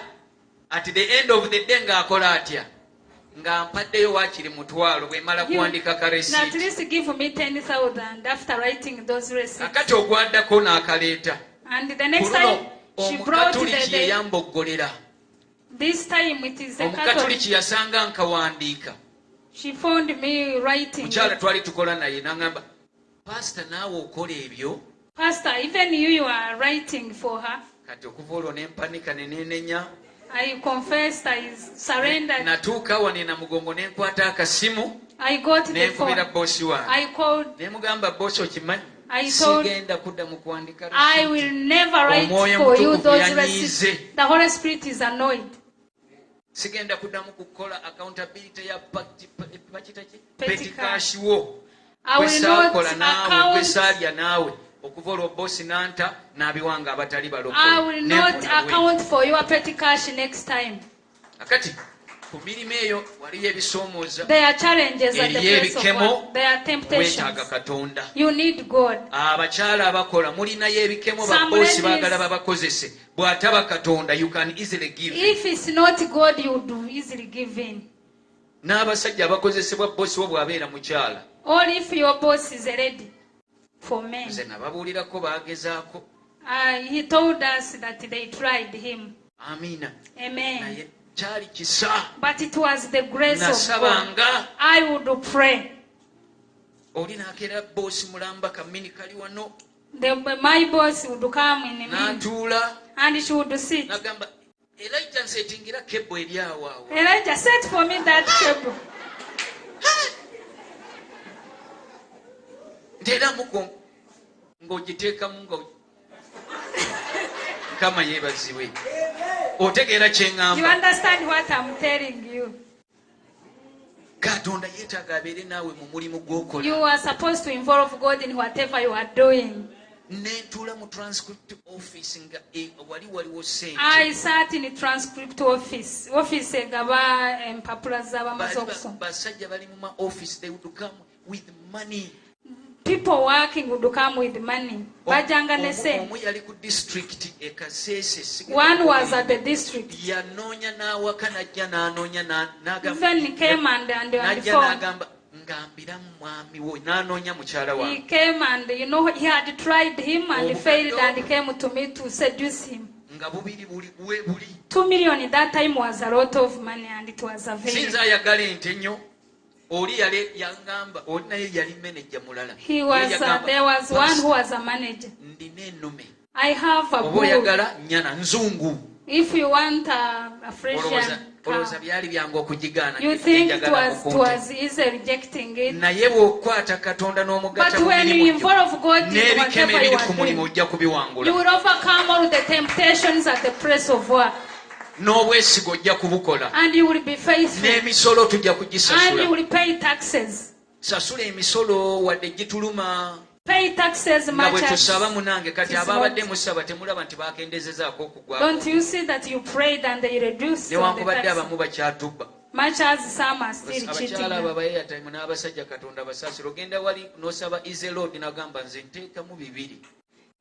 Speaker 1: at the end of the day ng'akola atya nga mpaddeyo waakiri mutwalo bwe mala kuwandika ka
Speaker 3: At
Speaker 1: receipt.
Speaker 3: least give me 10,000 after writing those receipts.
Speaker 1: akati ogwaddako n'akaleeta.
Speaker 3: And the
Speaker 1: Ku
Speaker 3: next time
Speaker 1: luno
Speaker 3: she brought
Speaker 1: omukatuliki
Speaker 3: the
Speaker 1: yeyamboggolera.
Speaker 3: this time it is a Catholic.
Speaker 1: omukatuliki yasanga nkawandiika.
Speaker 3: She found me writing.
Speaker 1: mukyala twali tukola naye n'aŋŋamba pasita naawe okola ebyo.
Speaker 3: Pastor, even you are writing for her.
Speaker 1: kati okuva olwo nempanika ne neenenya.
Speaker 3: I confessed, I surrendered.
Speaker 1: natuuka wane na mugongo ne nkwata akasimu
Speaker 3: I got the
Speaker 1: n'enkubira
Speaker 3: phone.
Speaker 1: boosi wange.
Speaker 3: I called.
Speaker 1: ne mugamba boosi okimanyi
Speaker 3: I told.
Speaker 1: sigenda kudda mu kuwandika
Speaker 3: I will never write
Speaker 1: Omwoyo
Speaker 3: for you
Speaker 1: Mutukuvu
Speaker 3: those
Speaker 1: yanyiize.
Speaker 3: receipts. The Holy Spirit is annoyed.
Speaker 1: sigenda kuddamu kukola accountability ya
Speaker 3: Petty
Speaker 1: petty
Speaker 3: cash.
Speaker 1: cash wo
Speaker 3: I will not
Speaker 1: kwesaakola naawe
Speaker 3: account.
Speaker 1: kwesaalya naawe okuva olwo boosi n'anta n'abiwanga abatali
Speaker 3: I will not account for your petty cash next time.
Speaker 1: akati ku mirimu eyo waliyo ebisoomooza.
Speaker 3: There are challenges at the
Speaker 1: Eriyo
Speaker 3: place of
Speaker 1: ebikemo,
Speaker 3: work. There are temptations.
Speaker 1: weetaaga katonda.
Speaker 3: You need God.
Speaker 1: abakyala abakola mulinayo ebikemo
Speaker 3: Some
Speaker 1: baboosi
Speaker 3: ladies-
Speaker 1: baagala babakozese bw'ataba katonda you can easily give.
Speaker 3: If it's not God, you do easily give in.
Speaker 1: n'abasajja abakozesebwa boosi wo bw'abeera mukyala.
Speaker 3: Or if your boss is a lady. For men.
Speaker 1: nze nababuulirako baagezaako.
Speaker 3: He told us that they tried him.
Speaker 1: amiina.
Speaker 3: Amen.
Speaker 1: naye kyali kisa.
Speaker 3: But it was the grace of God.
Speaker 1: nasabanga.
Speaker 3: I would pray.
Speaker 1: oli nakeera boosi mulamba kamini kali wano.
Speaker 3: My boss would come in a minute
Speaker 1: n'atuula
Speaker 3: and she would sit.
Speaker 1: n'agamba Elijah nseetingira kebbo eri awo awo.
Speaker 3: Elijah, set for me that cable.
Speaker 1: nteeramuko ng'ogiteekamu nga Mukama yeebazibwe. Otegeera kye
Speaker 3: You
Speaker 1: ŋŋamba.
Speaker 3: understand what I'm telling you?
Speaker 1: Katonda yeetaaga abeere naawe mu mulimu gw'okola.
Speaker 3: You are supposed to involve God in whatever you are doing.
Speaker 1: Ne ntuula mu transcript office nga waliwo ssente.
Speaker 3: I sat in the transcript office. Office egaba empapula z'abamaze okusoma.
Speaker 1: Basajja bali mu ma office, they would come with money.
Speaker 3: People working would come with money. Bajanga ne sente.
Speaker 1: Omu yali ku district e Kasese.
Speaker 3: One was at the district.
Speaker 1: Yanoonya n'awaka najja n'anoonya
Speaker 3: Even came and
Speaker 1: najja
Speaker 3: phone.
Speaker 1: n'agamba ngambiramu mwami wo n'anoonya mukyala
Speaker 3: He
Speaker 1: wange.
Speaker 3: came and he had tried him and failed and he came to me to seduce him.
Speaker 1: Nga bubiri buli
Speaker 3: 2 million at that time was a lot of money and it was available.
Speaker 1: sinza ayagala ente nnyo. Oli yali yangamba oli naye yali manager mulala.
Speaker 3: There was one who was a manager.
Speaker 1: Ndina ennume.
Speaker 3: I have a
Speaker 1: Oba
Speaker 3: bull.
Speaker 1: oyagala nnyana nzungu.
Speaker 3: If you want a Frisian
Speaker 1: olowooza
Speaker 3: cow,
Speaker 1: byali byangu okugigaana.
Speaker 3: you think it was easy rejecting it.
Speaker 1: Naye bw'okwata Katonda n'omugatta
Speaker 3: But
Speaker 1: mu
Speaker 3: when you
Speaker 1: mirimu
Speaker 3: involve God in
Speaker 1: n'ebikemo
Speaker 3: whatever you
Speaker 1: ebiri ku
Speaker 3: are
Speaker 1: mulimu
Speaker 3: doing,
Speaker 1: ojja kubiwangula.
Speaker 3: you will overcome all the temptations at the place of work.
Speaker 1: N'obwesigo ojja kubukola.
Speaker 3: And you will be faithful.
Speaker 1: N'emisolo tujja
Speaker 3: And you
Speaker 1: kugisasula.
Speaker 3: will pay taxes.
Speaker 1: Sasula emisolo wadde gituluma.
Speaker 3: Pay taxes
Speaker 1: Nga bwe
Speaker 3: much as...
Speaker 1: tusaba munange kati
Speaker 3: It's
Speaker 1: ababadde
Speaker 3: not-
Speaker 1: musaba temulaba nti bakendezezaako okugwa.
Speaker 3: Don't you see that you prayed and they reduced the
Speaker 1: Newankubadde
Speaker 3: tax?
Speaker 1: abamu bakyatubba.
Speaker 3: Much as some are still cheating.
Speaker 1: Abakyala abo
Speaker 3: them.
Speaker 1: abayeyataimu n'abasajja Katonda basaasira. Ogenda wali n'osaba Easy Road n'agamba nze nteekamu 200.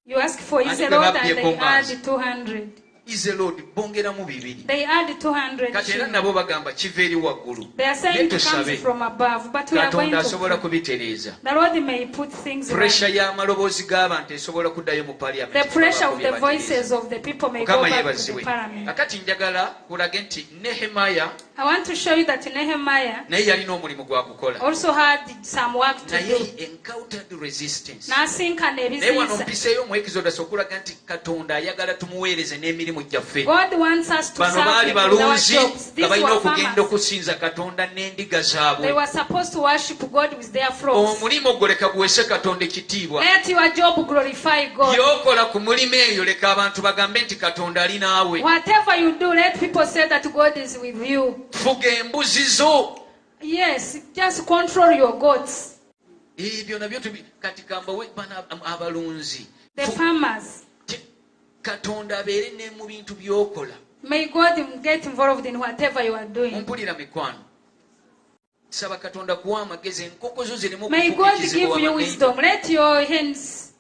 Speaker 3: You ask for
Speaker 1: And
Speaker 3: easy
Speaker 1: they
Speaker 3: road
Speaker 1: have
Speaker 3: and
Speaker 1: the
Speaker 3: they
Speaker 1: commands.
Speaker 3: add 200.
Speaker 1: Easy Road bongeramu 200.
Speaker 3: They add 200
Speaker 1: Kati era
Speaker 3: shillings.
Speaker 1: nabo bagamba kiva eri waggulu.
Speaker 3: They are saying
Speaker 1: Naye
Speaker 3: it comes
Speaker 1: tusabe
Speaker 3: from above, but we are going
Speaker 1: Katonda
Speaker 3: to
Speaker 1: asobola
Speaker 3: pray.
Speaker 1: kubitereeza.
Speaker 3: The Lord may put things
Speaker 1: Pressure
Speaker 3: right.
Speaker 1: y'amaloboozi g'abantu esobola kuddayo mu parliament.
Speaker 3: The pressure of the voices of the people may go
Speaker 1: Mukama
Speaker 3: back to
Speaker 1: yeebazibwe.
Speaker 3: the parliament.
Speaker 1: Kakati njagala kulage nti Nehemiah
Speaker 3: I want to show you that Nehemiah
Speaker 1: naye yalina omulimu gwa kukola.
Speaker 3: also had some work to
Speaker 1: Naye
Speaker 3: do.
Speaker 1: he encountered resistance.
Speaker 3: N'asinkana
Speaker 1: Naye wano
Speaker 3: ebiziyiza.
Speaker 1: mpiseeyo mu Exodus okulaga nti Katonda ayagala tumuweereze n'emirimu gyaffe.
Speaker 3: God wants us to
Speaker 1: Bano
Speaker 3: serve
Speaker 1: baali
Speaker 3: him with our
Speaker 1: balunzi
Speaker 3: jobs.
Speaker 1: nga
Speaker 3: These
Speaker 1: balina
Speaker 3: were
Speaker 1: okugenda
Speaker 3: farmers.
Speaker 1: okusinza Katonda n'endiga
Speaker 3: They
Speaker 1: zaabwe.
Speaker 3: were supposed to worship God with their flocks.
Speaker 1: Omulimu ogwo leka guwese Katonda ekitiibwa.
Speaker 3: Let your job glorify God.
Speaker 1: Y'okola ku mulimu eyo leka abantu bagambe nti Katonda ali naawe.
Speaker 3: Whatever you do, let people say that God is with you.
Speaker 1: Fuga embuzi zo.
Speaker 3: Yes, just control your goats.
Speaker 1: Ebyo nabyo kati kambawe bana abalunzi.
Speaker 3: The farmers.
Speaker 1: Katonda abeere ne mu bintu by'okola.
Speaker 3: May God get involved in whatever you are doing.
Speaker 1: Mpulira mikwano. Saba Katonda kuwa amagezi enkoko zo zirimu
Speaker 3: May
Speaker 1: okufuuka
Speaker 3: God
Speaker 1: ekizibu
Speaker 3: give you
Speaker 1: w'abaganda.
Speaker 3: wisdom. Let your hands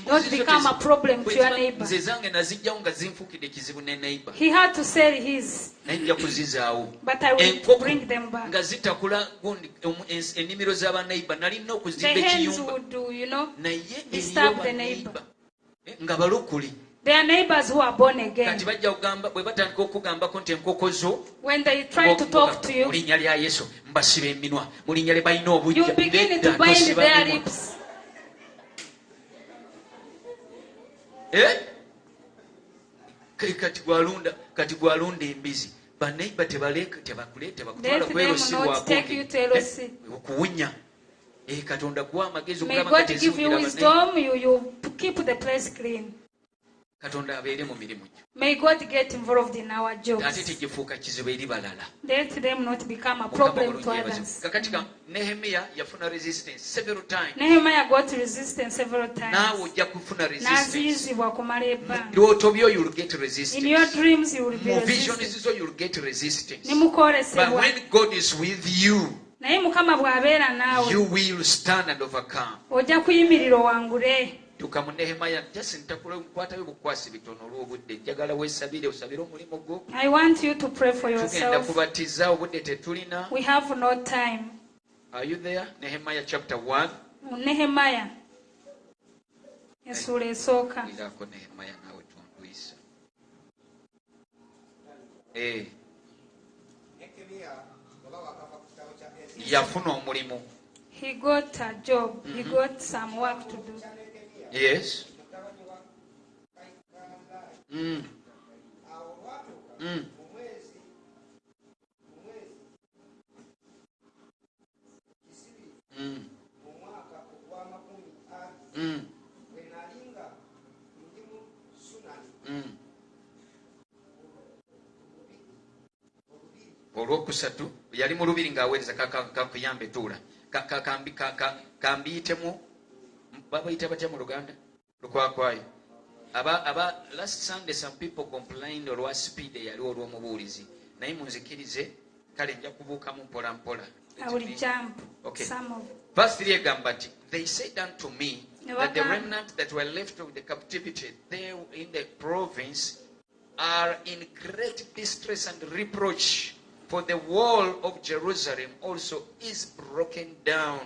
Speaker 3: not become a problem to your neighbor.
Speaker 1: Nze zange nazijjawo nga zinfuukidde ekizibu ne neighbor.
Speaker 3: He had to sell his,
Speaker 1: Naye nja kuzizaawo.
Speaker 3: but I will
Speaker 1: Enkoko
Speaker 3: bring them back.
Speaker 1: nga zitakula gundi ennimiro z'abaneighbor nalina
Speaker 3: The
Speaker 1: okuzimba
Speaker 3: hands
Speaker 1: ekiyumba.
Speaker 3: would do,
Speaker 1: Naye
Speaker 3: disturb
Speaker 1: eriyo
Speaker 3: the
Speaker 1: baneighbor nga balokole.
Speaker 3: There are neighbors who are born again.
Speaker 1: Kati bajja kugamba bwe batandika okugambako nti enkoko zo
Speaker 3: When they try to talk to
Speaker 1: mu
Speaker 3: you,
Speaker 1: linnya lya Yesu mbasiba eminwa mu linnya lye balina
Speaker 3: you
Speaker 1: obujja
Speaker 3: begin to
Speaker 1: Nedda,
Speaker 3: bind
Speaker 1: tosiba
Speaker 3: their
Speaker 1: minwa.
Speaker 3: lips.
Speaker 1: Kati gwalunda embizi baneiba tebakuleeta
Speaker 3: Let
Speaker 1: bakutwala
Speaker 3: them not take you to LOC.
Speaker 1: okuwunya. Katonda kuwa amagezi
Speaker 3: May
Speaker 1: okugamba
Speaker 3: God
Speaker 1: kati
Speaker 3: give you
Speaker 1: eziwunyira
Speaker 3: wisdom, you keep the place clean.
Speaker 1: Katonda abeere mu mirimu gyo.
Speaker 3: May God get involved in our
Speaker 1: Ate
Speaker 3: jobs.
Speaker 1: tegifuuka kizibu eri balala.
Speaker 3: Let them not become a
Speaker 1: Mukama
Speaker 3: problem
Speaker 1: bulungi
Speaker 3: to
Speaker 1: yeebazibwe.
Speaker 3: others.
Speaker 1: Kakati Nehemiya yafuna resistance several times.
Speaker 3: Nehemiah got resistance several
Speaker 1: Naawe
Speaker 3: times.
Speaker 1: ojja kufuna resistance.
Speaker 3: N'aziyizibwa kumala ebbanga.
Speaker 1: Birooto byo you'll get
Speaker 3: In your
Speaker 1: resistance.
Speaker 3: dreams you will be
Speaker 1: Mu visions
Speaker 3: resisted.
Speaker 1: zo you'll get resistance.
Speaker 3: Ne
Speaker 1: But
Speaker 3: mukwolesebwa.
Speaker 1: when God is with you,
Speaker 3: Naye Mukama bw'abeera naawe,
Speaker 1: you will stand and overcome.
Speaker 3: ojja kuyimirira owangule.
Speaker 1: Tuka mu Nehemiya just ntakula nkwatayo bukwasi bitono olw'obudde. Njagala weesabire osabire omulimu gwo.
Speaker 3: I want you to pray for
Speaker 1: Tugenda
Speaker 3: yourself.
Speaker 1: kubatiza obudde tetulina.
Speaker 3: We have no time.
Speaker 1: Are you there? Nehemiah chapter 1.
Speaker 3: Nehemiah essuula esooka.
Speaker 1: Irako Nehemiah nawe tunduyisa. Yafuna omulimu.
Speaker 3: He got a job. He got some work to do.
Speaker 1: Yes. Mm. Mm. Mm. Mm. olwokusatu yali mu lubiri ng'aweereza kakuyambe tuula kambiyitemu babayita batya mu Luganda lukwakwayo aba last Sunday some people complained olwa speed yali olw'omubuulizi naye munzikirize kale nja kubuukamu mpola mpola.
Speaker 3: I will jump
Speaker 1: okay.
Speaker 3: some of
Speaker 1: Verse 3 egamba nti they said unto me that the remnant that were left of the captivity there in the province are in great distress and reproach, for the wall of Jerusalem also is broken down.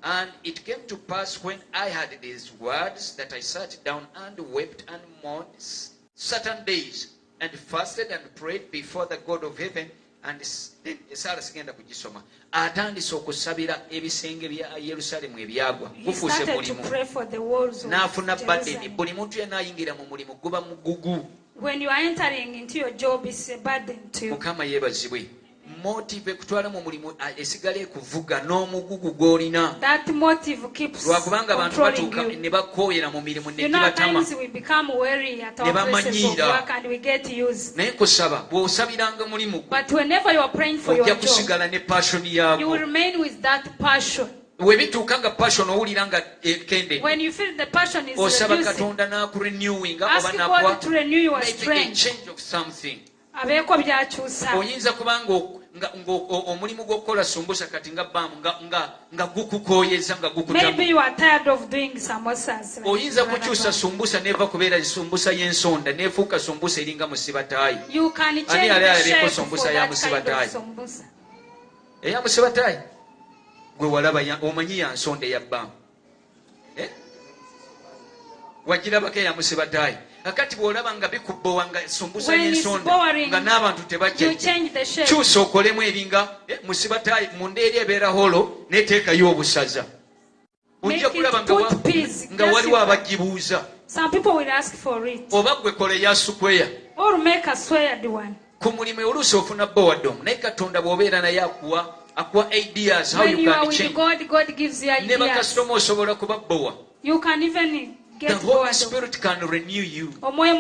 Speaker 1: And it came to pass when I had these words that I sat down and wept and mourned certain days and fasted and prayed before the God of heaven. And Sarah sigenda kugisoma atandise okusabira ebisenge bya Yerusalemu ebyagwa gufuuse mulimu n'afuna badeni buli muntu yenna ayingira mu mulimu guba mugugu.
Speaker 3: When you are entering into your job, it's a burden to you.
Speaker 1: Mukama yeebazibwe motive kutwala mu mulimu esigala ekuvuga n'omugugu gw'olina.
Speaker 3: That motive keeps
Speaker 1: lwakubanga abantu batuuka ne bakooyera mu mirimu ne gibatama ne bamanyiira. Naye nkusaba bw'osabiranga mulimu ojja kusigala ne passion yaagwo. Bwe bituuka nga passion owulira nga ekende osaba Katonda n'akurenewinga oba n'akuwa maybe a change of something. Oyinza kubanga omulimu gw'okukola sumbusa kati nga bbamu nga gukukooyeza nga gukutamu. Oyinza kukyusa sumbusa neva kubeera sumbusa y'ensonda nefuuka sumbusa eringa musibataayi. Ani yali alabeko sumbusa ya musibataayi? Eya musibataayi gwe walaba omanyi ya nsonda eya bbamu wagirabako eya musibataayi. Akati bw'olaba nga bikubbowa nga sumbusa y'ensonda nga n'abantu tebajja kyusa okolemu eringa musibataayi munda eri ebeera holo neteekayo obusaza. Ojja kulaba nga waliwo abagibuuza oba gwe kola eya sukweya ku mulimu oluusi ofuna bowadomu naye Katonda bw'obeera naye akuwa ideas how you can change. Ne bakasitoma osobola kubabbowa. The Holy Spirit can renew you. But I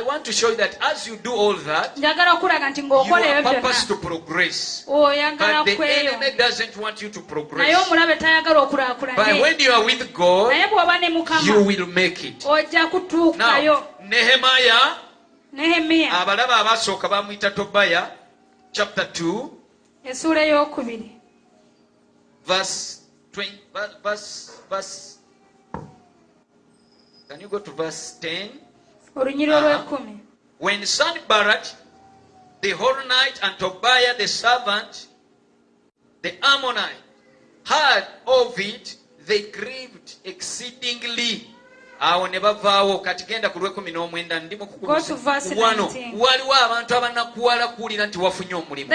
Speaker 1: want to show you that as you do all that, you are purpose to progress. But the enemy doesn't want you to progress. But when you are with God, you will make it. Now, Nehemiah, abalaba abasooka bamuyita Tobiah, chapter 2, verse 20, verse can you go to verse 10? When Sanballat the Horonite and Tobiah the servant, the Ammonite, heard of it, they grieved exceedingly. Awo ne bavaawo kati genda ku lw'ekumi n'omwenda ndi mu wano waliwo abantu abanakuwala kuwulira nti wafunye omulimu.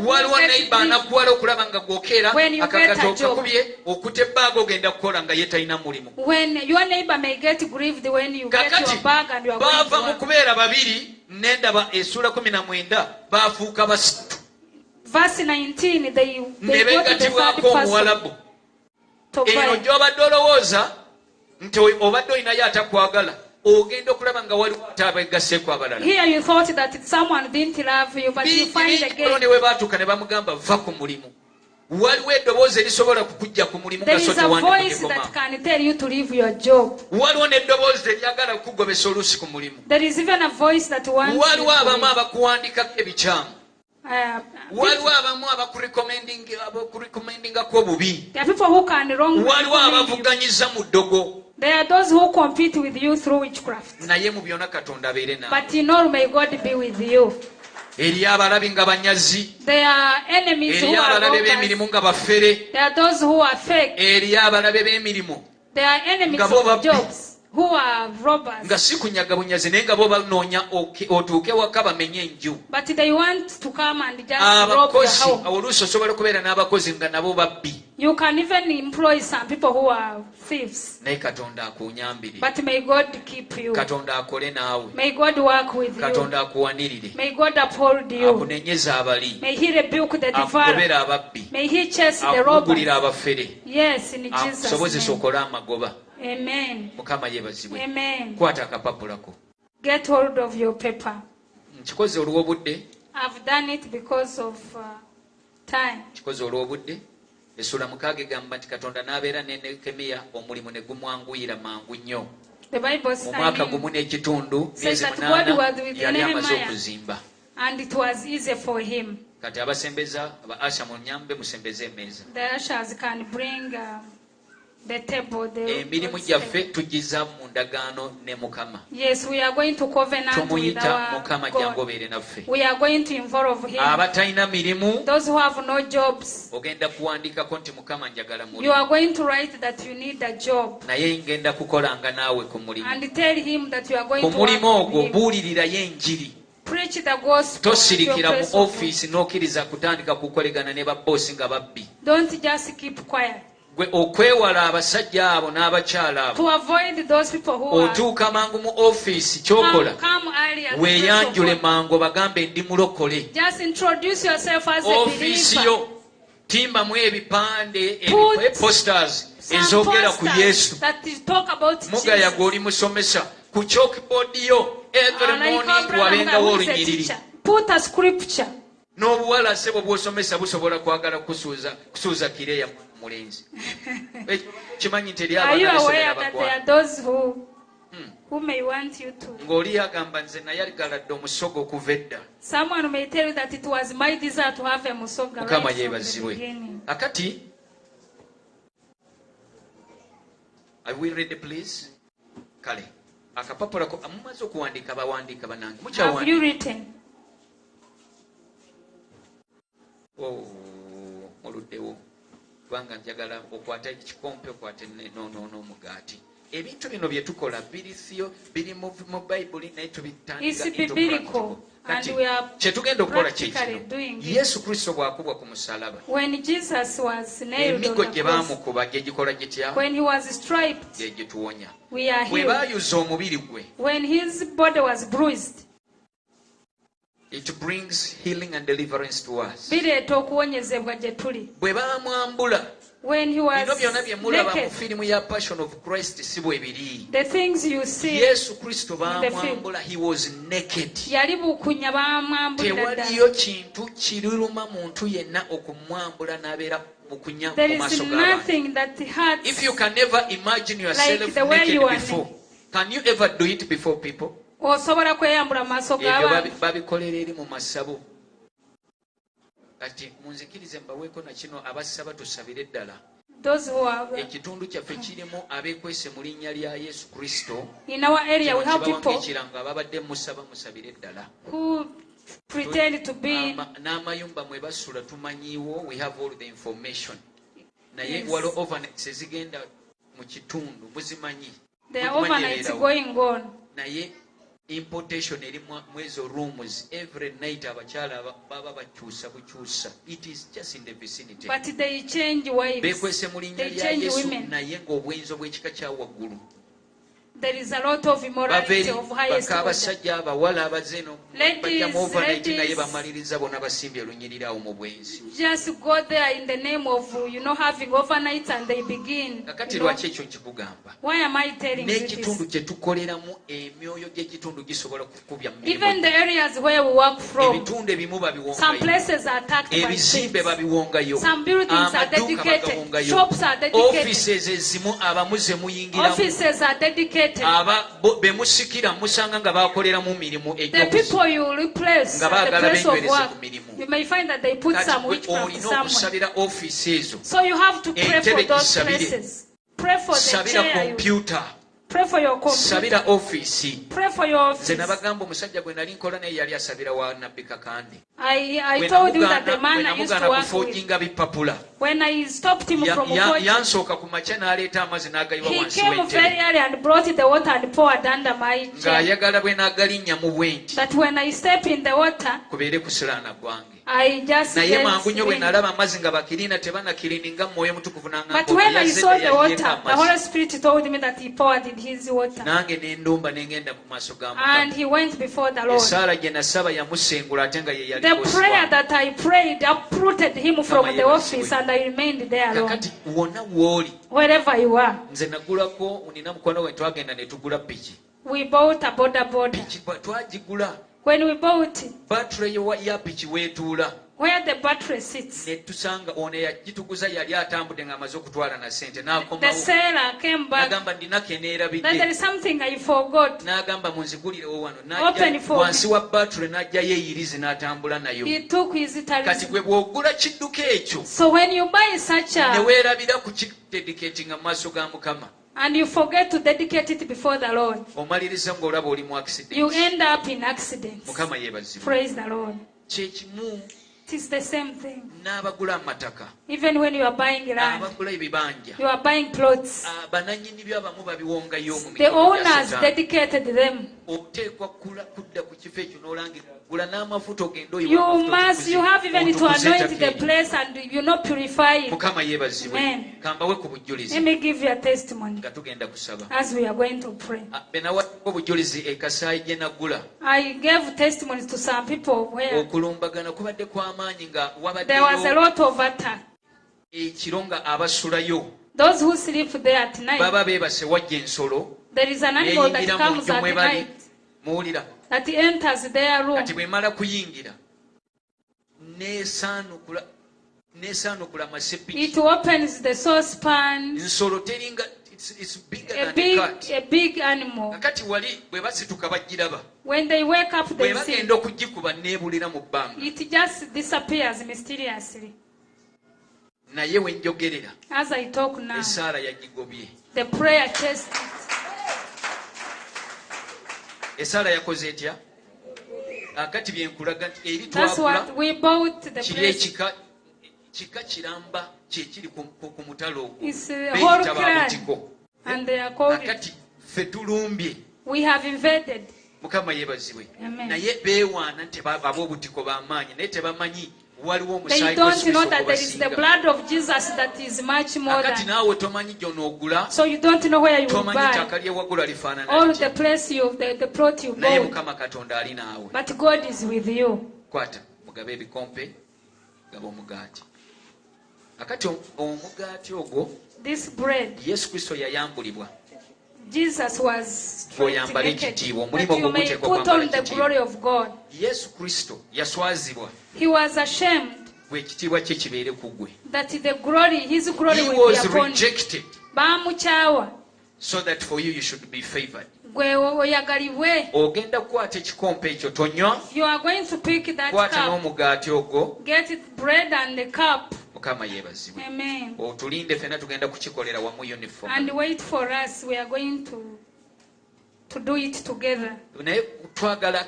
Speaker 1: Waliwo neighbor anakuwala okulaba nga gwokeera akagato kakubye okutta ebbaaga ogenda kukola nga ye talina mulimu. Kakati baava mu kubeera babiri n'endaba essula 19 baafuuka basatu. Ne beegatibwako Omuwalabu. Eno gy'obadde olowooza nti obadde olinayo atakwagala ogenda okulaba nga waliwo ate abeegasseeko abalala. Ne we baatuuka ne bamugamba va ku mulimu. Waliwo eddoboozi erisobola kukujja ku mulimu nga so tewandikugema. Waliwo n'eddoboozi eryagala kukugobesa oluusi ku mulimu. Waliwo abamu abakuwandikako ebikyamu. Waliwo abamu abakurekomendingako obubi. Waliwo abavuganyiza mu ddogo.
Speaker 3: There are those who compete with you through witchcraft.
Speaker 1: Naye mu byonna Katonda abeere naawe.
Speaker 3: But in all may God be with you.
Speaker 1: Eri abalabi nga banyazi.
Speaker 3: There are enemies who are
Speaker 1: abalabe b'emirimu nga bafere.
Speaker 3: There are those who are fake.
Speaker 1: Eri abalabe b'emirimu.
Speaker 3: There are enemies of jobs who are robbers.
Speaker 1: Nga si kunyaga bunyazi naye nga bo banoonya otuuke waka bamenye enju.
Speaker 3: But they want to come and just rob your house.
Speaker 1: Oluusi osobola kubeera n'abakozi nga nabo babbi.
Speaker 3: You can even employ some people who are thieves.
Speaker 1: Naye Katonda akunyambire.
Speaker 3: But may God keep you.
Speaker 1: Katonda akole naawe.
Speaker 3: May God work with you.
Speaker 1: Katonda akuwanirire.
Speaker 3: May God uphold you.
Speaker 1: Akunenyeza abali.
Speaker 3: May He rebuke the devourer.
Speaker 1: Akugobera ababbi.
Speaker 3: May He chase the robbers.
Speaker 1: Akugulira abafere.
Speaker 3: Yes, in Jesus' name.
Speaker 1: Akusobozesa okole amagoba.
Speaker 3: Amen.
Speaker 1: Mukama yeebazibwe.
Speaker 3: Amen.
Speaker 1: Kwata akapapulako.
Speaker 3: Get hold of your paper.
Speaker 1: nkikoze olw'obudde.
Speaker 3: I've done it because of time.
Speaker 1: Nkikoze olw'obudde. Essula 6 egamba nti Katonda n'abeera ne Nehemiya omulimu ne gumwanguyira mangu nnyo.
Speaker 3: The Bible
Speaker 1: Mu mwaka gumu n'ekitundu myezi 8 yali amaze okuzimba.
Speaker 3: And it was easy for him.
Speaker 1: Kati abasembeza aba asha munyambe musembeze emmeeza.
Speaker 3: The ushers can bring the table.
Speaker 1: Emirimu gyaffe tugiza mu ndagaano ne Mukama.
Speaker 3: Yes, we are going to covenant with
Speaker 1: Tumuyita
Speaker 3: our
Speaker 1: Mukama
Speaker 3: God.
Speaker 1: jangobeere naffe.
Speaker 3: We are going to involve him.
Speaker 1: Abatalina mirimu
Speaker 3: Those who have no jobs,
Speaker 1: ogenda kuwandiikako nti Mukama njagala
Speaker 3: you
Speaker 1: mulimu.
Speaker 3: are going to write that you need a job.
Speaker 1: Naye ngenda kukolanga naawe ku mulimu.
Speaker 3: And tell him that you are going
Speaker 1: Ku
Speaker 3: to work
Speaker 1: mulimu ogwo
Speaker 3: with him.
Speaker 1: buulirirayo enjiri.
Speaker 3: Preach the gospel. at your
Speaker 1: Tosirikira mu
Speaker 3: place of work.
Speaker 1: ofiisi n'okkiriza kutandika kukolegana ne baboosi nga babbi.
Speaker 3: Don't just keep quiet.
Speaker 1: Gwe okwewala abasajja abo n'abakyala abo.
Speaker 3: To avoid those people who are
Speaker 1: Otuuka mangu mu ofiisi ky'okola.
Speaker 3: come early at the place of
Speaker 1: Weeyanjule
Speaker 3: work.
Speaker 1: mangu bagambe ndi mulokole.
Speaker 3: Just introduce yourself as a
Speaker 1: Ofiisi
Speaker 3: believer.
Speaker 1: yo timbamu ebipande
Speaker 3: Put
Speaker 1: posters
Speaker 3: Some
Speaker 1: ezoogera ku
Speaker 3: posters
Speaker 1: Yesu.
Speaker 3: that is talk about
Speaker 1: Mugaya
Speaker 3: Jesus.
Speaker 1: gw'oli musomesa ku chalkboard yo every
Speaker 3: And I
Speaker 1: morning
Speaker 3: come brother
Speaker 1: wabengawo
Speaker 3: who is a
Speaker 1: olunyiriri.
Speaker 3: teacher. Put a scripture.
Speaker 1: N'obuwala sebo bw'osomesa busobola kwagala kusuuza kireya mulenzi. Kimanyi nti eri
Speaker 3: Are you
Speaker 1: abaana
Speaker 3: aware
Speaker 1: besomera
Speaker 3: that there are
Speaker 1: bagwana.
Speaker 3: those who may want you to?
Speaker 1: Ng'oli agamba nze nayagaladde omusogo okuva edda.
Speaker 3: Someone may tell you that it was my desire to have a musoga
Speaker 1: Mukama
Speaker 3: right from the
Speaker 1: yeebazibwe.
Speaker 3: beginning.
Speaker 1: Akati are we ready please? Kale akapapula ko mumaze okuwandiika bawandiika banange.
Speaker 3: Have you written?
Speaker 1: Oluddewo kubanga njagala okwata ekikompe okwate n'omugaati. Ebintu bino bye tukola biri mu Bayibuli naye
Speaker 3: It's
Speaker 1: tubitandika
Speaker 3: biblical, and we are
Speaker 1: kye tugenda okukola
Speaker 3: practically
Speaker 1: kikino.
Speaker 3: doing it.
Speaker 1: Yesu Kristo bw'akubwa ku musalaba,
Speaker 3: When Jesus was nailed on
Speaker 1: emigo
Speaker 3: the
Speaker 1: gye
Speaker 3: cross,
Speaker 1: baamukuba gye gikola gitya?
Speaker 3: when he was striped,
Speaker 1: Gye gituwonya.
Speaker 3: we are
Speaker 1: Bwe
Speaker 3: healed.
Speaker 1: baayuza omubiri gwe,
Speaker 3: When his body was bruised,
Speaker 1: it brings healing and deliverance to us.
Speaker 3: bireeta okuwonyezebwa gye tuli.
Speaker 1: Bwe baamwambula,
Speaker 3: When he was
Speaker 1: bino byonna bye mulaba mu
Speaker 3: naked,
Speaker 1: firimu ya Passion of Christ si bwe biri.
Speaker 3: the things you see,
Speaker 1: Yesu Kristo
Speaker 3: the film.
Speaker 1: baamwambula, he was naked.
Speaker 3: yali bukunya bamwambulira ddala.
Speaker 1: Tewaliyo kintu kiruluma muntu yenna okumwambula n'abeera bukunya
Speaker 3: There
Speaker 1: mu
Speaker 3: is
Speaker 1: maaso g'abantu.
Speaker 3: nothing that hurts.
Speaker 1: If you can never imagine yourself
Speaker 3: Like the way
Speaker 1: naked
Speaker 3: you are
Speaker 1: before, can you ever do it before people?
Speaker 3: Osobola kweyambula mu maaso
Speaker 1: Ebyo
Speaker 3: g'abantu.
Speaker 1: babikolera eri mu masabo. Kati munzikirize mbaweeko na kino abasaba tusabire ddala.
Speaker 3: Those who are
Speaker 1: Ekitundu kyaffe kirimu abeekwese mu linnya lya Yesu Kristo.
Speaker 3: in our area, we have people
Speaker 1: Ekiranga ababadde musaba musabire ddala.
Speaker 3: who pretend to be.
Speaker 1: N'amayumba mwe basula tumanyiiwo, we have all the information. Naye
Speaker 3: Yes.
Speaker 1: waliwo overnights ezigenda mu kitundu muzimanyi.
Speaker 3: There are
Speaker 1: Muzimanyi
Speaker 3: overnights
Speaker 1: ebeerawo.
Speaker 3: going on.
Speaker 1: Naye importation eri mu ezo rooms every night abakyala baba bakyusa bukyusa. It is just in the vicinity.
Speaker 3: But they change wives.
Speaker 1: Beekwese mu linnya
Speaker 3: They
Speaker 1: lya
Speaker 3: change
Speaker 1: Yesu
Speaker 3: women.
Speaker 1: naye ng'obwenzo bw'ekika kya waggulu.
Speaker 3: There is a lot of immorality
Speaker 1: Bava
Speaker 3: of
Speaker 1: eri
Speaker 3: highest
Speaker 1: baka
Speaker 3: order.
Speaker 1: abasajja abawala abazze eno
Speaker 3: Ladies,
Speaker 1: bajja mu overnight
Speaker 3: ladies.
Speaker 1: naye bamaliriza bonna basimbye lunyiriri awo mu bwenzi.
Speaker 3: Just go there in the name of, having overnights, and they begin.
Speaker 1: Kakati lwaki ekyo nkikugamba?
Speaker 3: Why am I telling you
Speaker 1: N'ekitundu
Speaker 3: this?
Speaker 1: kye tukoleramu emyoyo gy'ekitundu gisobola kukubya mu
Speaker 3: Even
Speaker 1: mirimu.
Speaker 3: the areas where we work from,
Speaker 1: Ebitundu ebimu
Speaker 3: some
Speaker 1: babiwongayo.
Speaker 3: places are attacked by
Speaker 1: Ebizimbe
Speaker 3: thieves.
Speaker 1: babiwongayo.
Speaker 3: Some buildings are
Speaker 1: Amaduuka
Speaker 3: dedicated.
Speaker 1: bagawongayo.
Speaker 3: Shops are dedicated.
Speaker 1: Offices ezimu abamuze muyingiramu.
Speaker 3: Offices are dedicated.
Speaker 1: Be musikira musanga nga bakoleramu mirimu
Speaker 3: The
Speaker 1: egy'obuzibu.
Speaker 3: people you replace
Speaker 1: Nga
Speaker 3: at the
Speaker 1: baagala
Speaker 3: place of
Speaker 1: benywereze
Speaker 3: work,
Speaker 1: ku mirimu.
Speaker 3: you may find that they put
Speaker 1: Kati
Speaker 3: some
Speaker 1: gwe
Speaker 3: witchcraft
Speaker 1: olina
Speaker 3: somewhere.
Speaker 1: okusabira ofiisi ezo.
Speaker 3: So you have to pray for
Speaker 1: Entebe
Speaker 3: those
Speaker 1: gisabire.
Speaker 3: places. Pray for the
Speaker 1: Sabira
Speaker 3: chair.
Speaker 1: kompyuta.
Speaker 3: Pray for your computer.
Speaker 1: Sabira ofiisi.
Speaker 3: Pray for your
Speaker 1: Nze
Speaker 3: office.
Speaker 1: nabagamba omusajja gwe nali nkola naye yali asabira wa nabbi Kakande.
Speaker 3: I told you that the man I used to
Speaker 1: namugaana
Speaker 3: work with,
Speaker 1: kufoojinga bipapula.
Speaker 3: when I stopped him from forging,
Speaker 1: Yansooka ku makya n'aleeta amazzi n'agayiwa
Speaker 3: he
Speaker 1: wansi
Speaker 3: came very
Speaker 1: w'entebe.
Speaker 3: early and brought the water and poured under my chair.
Speaker 1: Ng'ayagala bwe n'agalinnya mu bwenti.
Speaker 3: That when I step in the water,
Speaker 1: Kubeere kusiraana gwange.
Speaker 3: I just
Speaker 1: Naye
Speaker 3: get
Speaker 1: mangu nnyo bwe
Speaker 3: ring.
Speaker 1: nalaba amazzi nga bakirina tebanakirininga Mwoyo Mutukuvu
Speaker 3: But
Speaker 1: n'aŋŋamba
Speaker 3: when I
Speaker 1: yazze
Speaker 3: saw the water,
Speaker 1: yayyeeko
Speaker 3: the Holy
Speaker 1: amazzi.
Speaker 3: Spirit told me that he poured in his water.
Speaker 1: Nange ne ndumba ne ngenda mu maaso ga
Speaker 3: And
Speaker 1: Mukama.
Speaker 3: he went before the Lord.
Speaker 1: Esaala gye nasaba yamusengula ate nga ye yali
Speaker 3: The
Speaker 1: bosi
Speaker 3: prayer
Speaker 1: wange.
Speaker 3: that I prayed uprooted him from
Speaker 1: Mama
Speaker 3: the
Speaker 1: yebazibwe.
Speaker 3: office, and I remained there alone.
Speaker 1: Kakati wonna w'oli
Speaker 3: Wherever you are,
Speaker 1: nze nagulako nina mukwano we twagenda ne tugula piki.
Speaker 3: we bought a border.
Speaker 1: Piki twagigula
Speaker 3: When we bought it,
Speaker 1: battery ya piki weetuula
Speaker 3: where the battery sits,
Speaker 1: ne tusanga ono yagituguza yali atambudde ng'amaze okutwala na ssente
Speaker 3: the
Speaker 1: n'akomawo
Speaker 3: seller came back.
Speaker 1: n'agamba ndinako
Speaker 3: That there
Speaker 1: eneerabidde
Speaker 3: is something I forgot.
Speaker 1: n'agamba munzigulirewo wano
Speaker 3: Open
Speaker 1: n'ajja
Speaker 3: for me.
Speaker 1: wansi wa battery n'ajjayo eyirizi n'atambula nayo
Speaker 3: He took his
Speaker 1: kati
Speaker 3: talisman.
Speaker 1: gwe bw'ogula kidduka ekyo
Speaker 3: So when you buy such
Speaker 1: ne
Speaker 3: a,
Speaker 1: weerabira ku kidedicatinga mu maaso ga mukama
Speaker 3: and you forget to dedicate it before the Lord,
Speaker 1: omaliriza ng'olaba oli mu
Speaker 3: you
Speaker 1: accident
Speaker 3: end up in accidents.
Speaker 1: mukama yeebazibwe
Speaker 3: Praise the Lord.
Speaker 1: kyekimu
Speaker 3: It is the same thing.
Speaker 1: n'abagula amataka
Speaker 3: Even when you are buying land,
Speaker 1: abagula ebibanja
Speaker 3: you are buying plots.
Speaker 1: bananyini byabamu babiwongayo mu
Speaker 3: The
Speaker 1: mikono gya
Speaker 3: owners
Speaker 1: Setaani.
Speaker 3: dedicated them.
Speaker 1: oteekwa kudda ku kifo ekyo n'olangira gula n'amafuta ogenda
Speaker 3: You have even to anoint the place and purify it.
Speaker 1: mukama yeebazibwe
Speaker 3: Amen.
Speaker 1: kambawe ku
Speaker 3: Let
Speaker 1: bujulizi
Speaker 3: me give you a testimony
Speaker 1: nga tugenda kusaba
Speaker 3: as we are going to pray.
Speaker 1: benawaako obujulizi ekasaayi gye nagula
Speaker 3: I gave testimonies to some people where
Speaker 1: okulumbagana kubadde kw'amaanyi nga
Speaker 3: there was a
Speaker 1: wabaddeyo
Speaker 3: lot of attack.
Speaker 1: ekiro nga abasulayo
Speaker 3: Those who sleep there at night,
Speaker 1: baba beebase wajja ensolo
Speaker 3: there is an animal that
Speaker 1: eyingira mu
Speaker 3: comes
Speaker 1: nju
Speaker 3: at
Speaker 1: mwe bali
Speaker 3: night
Speaker 1: muwulira
Speaker 3: that enters their room.
Speaker 1: kati bwemala kuyingira neesaanukula masepiki
Speaker 3: It opens the saucepan,
Speaker 1: nsolo teringa it's bigger
Speaker 3: a
Speaker 1: than a cat.
Speaker 3: big animal.
Speaker 1: kakati wali bwe basituka bagiraba
Speaker 3: When they wake up,
Speaker 1: bwe
Speaker 3: they see
Speaker 1: bagenda okugikuba neebulira mu bbanga
Speaker 3: it just disappears mysteriously.
Speaker 1: naye we njogerera
Speaker 3: As I talk now,
Speaker 1: esaala yagigobye
Speaker 3: the prayer chest it.
Speaker 1: esaala yakoze etya akati byenkulaga nti eri
Speaker 3: That's
Speaker 1: twagula
Speaker 3: what we bought the
Speaker 1: kiri
Speaker 3: place.
Speaker 1: kika kiramba kyekiri ku mutalo ogwo
Speaker 3: It's
Speaker 1: Beeyita
Speaker 3: whole clan,
Speaker 1: Babutiko.
Speaker 3: and they are called.
Speaker 1: akati ffe tulumbye
Speaker 3: We have invaded.
Speaker 1: mukama yeebazibwe
Speaker 3: Amen.
Speaker 1: naye beewaana nti ab'obutiko b'amaanyi naye tebamanyi waliwo
Speaker 3: They
Speaker 1: omusaayi
Speaker 3: don't know
Speaker 1: gw'Ekristo
Speaker 3: that there is the
Speaker 1: gubasinga.
Speaker 3: blood of Jesus that is much more
Speaker 1: akati
Speaker 3: than.
Speaker 1: naawe tomanyi gy'onoogula
Speaker 3: So you don't know where you will
Speaker 1: tomanyi
Speaker 3: buy,
Speaker 1: ttaka lyewagula lifaanana
Speaker 3: or
Speaker 1: ki.
Speaker 3: the place the plot you
Speaker 1: naye
Speaker 3: bought.
Speaker 1: mukama katonda ali naawe
Speaker 3: But God is with you.
Speaker 1: kwata mugabe ebikompe gaba omugaati akati omugaati ogwo
Speaker 3: This bread,
Speaker 1: yesu kristo yayambulibwa
Speaker 3: Jesus was stripped
Speaker 1: Oyambale
Speaker 3: naked,
Speaker 1: ekitiibwa,
Speaker 3: that
Speaker 1: omulimu
Speaker 3: you may
Speaker 1: oguteekwa
Speaker 3: put
Speaker 1: okwambala
Speaker 3: on the
Speaker 1: ekitiibwa.
Speaker 3: glory of God.
Speaker 1: yesu kristo yaswazibwa
Speaker 3: He was ashamed
Speaker 1: bwe ekitiibwa kye kibeere ku gwe
Speaker 3: that his glory
Speaker 1: he
Speaker 3: will be
Speaker 1: was
Speaker 3: upon you.
Speaker 1: rejected
Speaker 3: Bamukyawa,
Speaker 1: so that for you should be favored.
Speaker 3: gwe oyagalibwe.
Speaker 1: ogenda kukwata ekikompe ekyo tonywa
Speaker 3: You are going to pick that
Speaker 1: kwata
Speaker 3: cup,
Speaker 1: n'omugaati ogwo
Speaker 3: get it bread and the cup.
Speaker 1: mukama yeebazibwe
Speaker 3: Amen.
Speaker 1: otulinde ffenna tugenda kukikolera wamu uniform
Speaker 3: And wait for us. We are going to do it together.
Speaker 1: naye twagala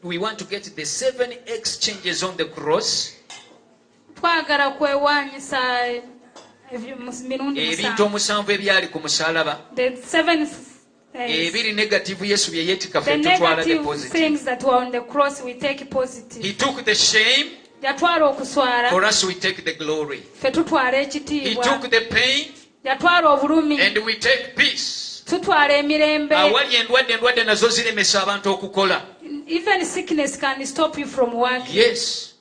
Speaker 1: we want to get the 7 exchanges on the cross
Speaker 3: Twagala kwewanyisa mirundi
Speaker 1: ebintu
Speaker 3: musanvu.
Speaker 1: 7 ebyali ku musalaba
Speaker 3: The 7
Speaker 1: ebiri negative yesu bye yeetika
Speaker 3: the
Speaker 1: ffe tutwala the
Speaker 3: negative
Speaker 1: positive
Speaker 3: things that were on the cross we take positive.
Speaker 1: he took the shame
Speaker 3: Yatwala okuswala,
Speaker 1: for us we take the glory
Speaker 3: ffe tutwala
Speaker 1: he
Speaker 3: ekitiibwa.
Speaker 1: took the pain
Speaker 3: Yatwala obulumi,
Speaker 1: and we take peace
Speaker 3: tutwala emirembe.
Speaker 1: awali endwadde nazo ziremesa abantu okukola
Speaker 3: Even sickness can stop you from working.
Speaker 1: yes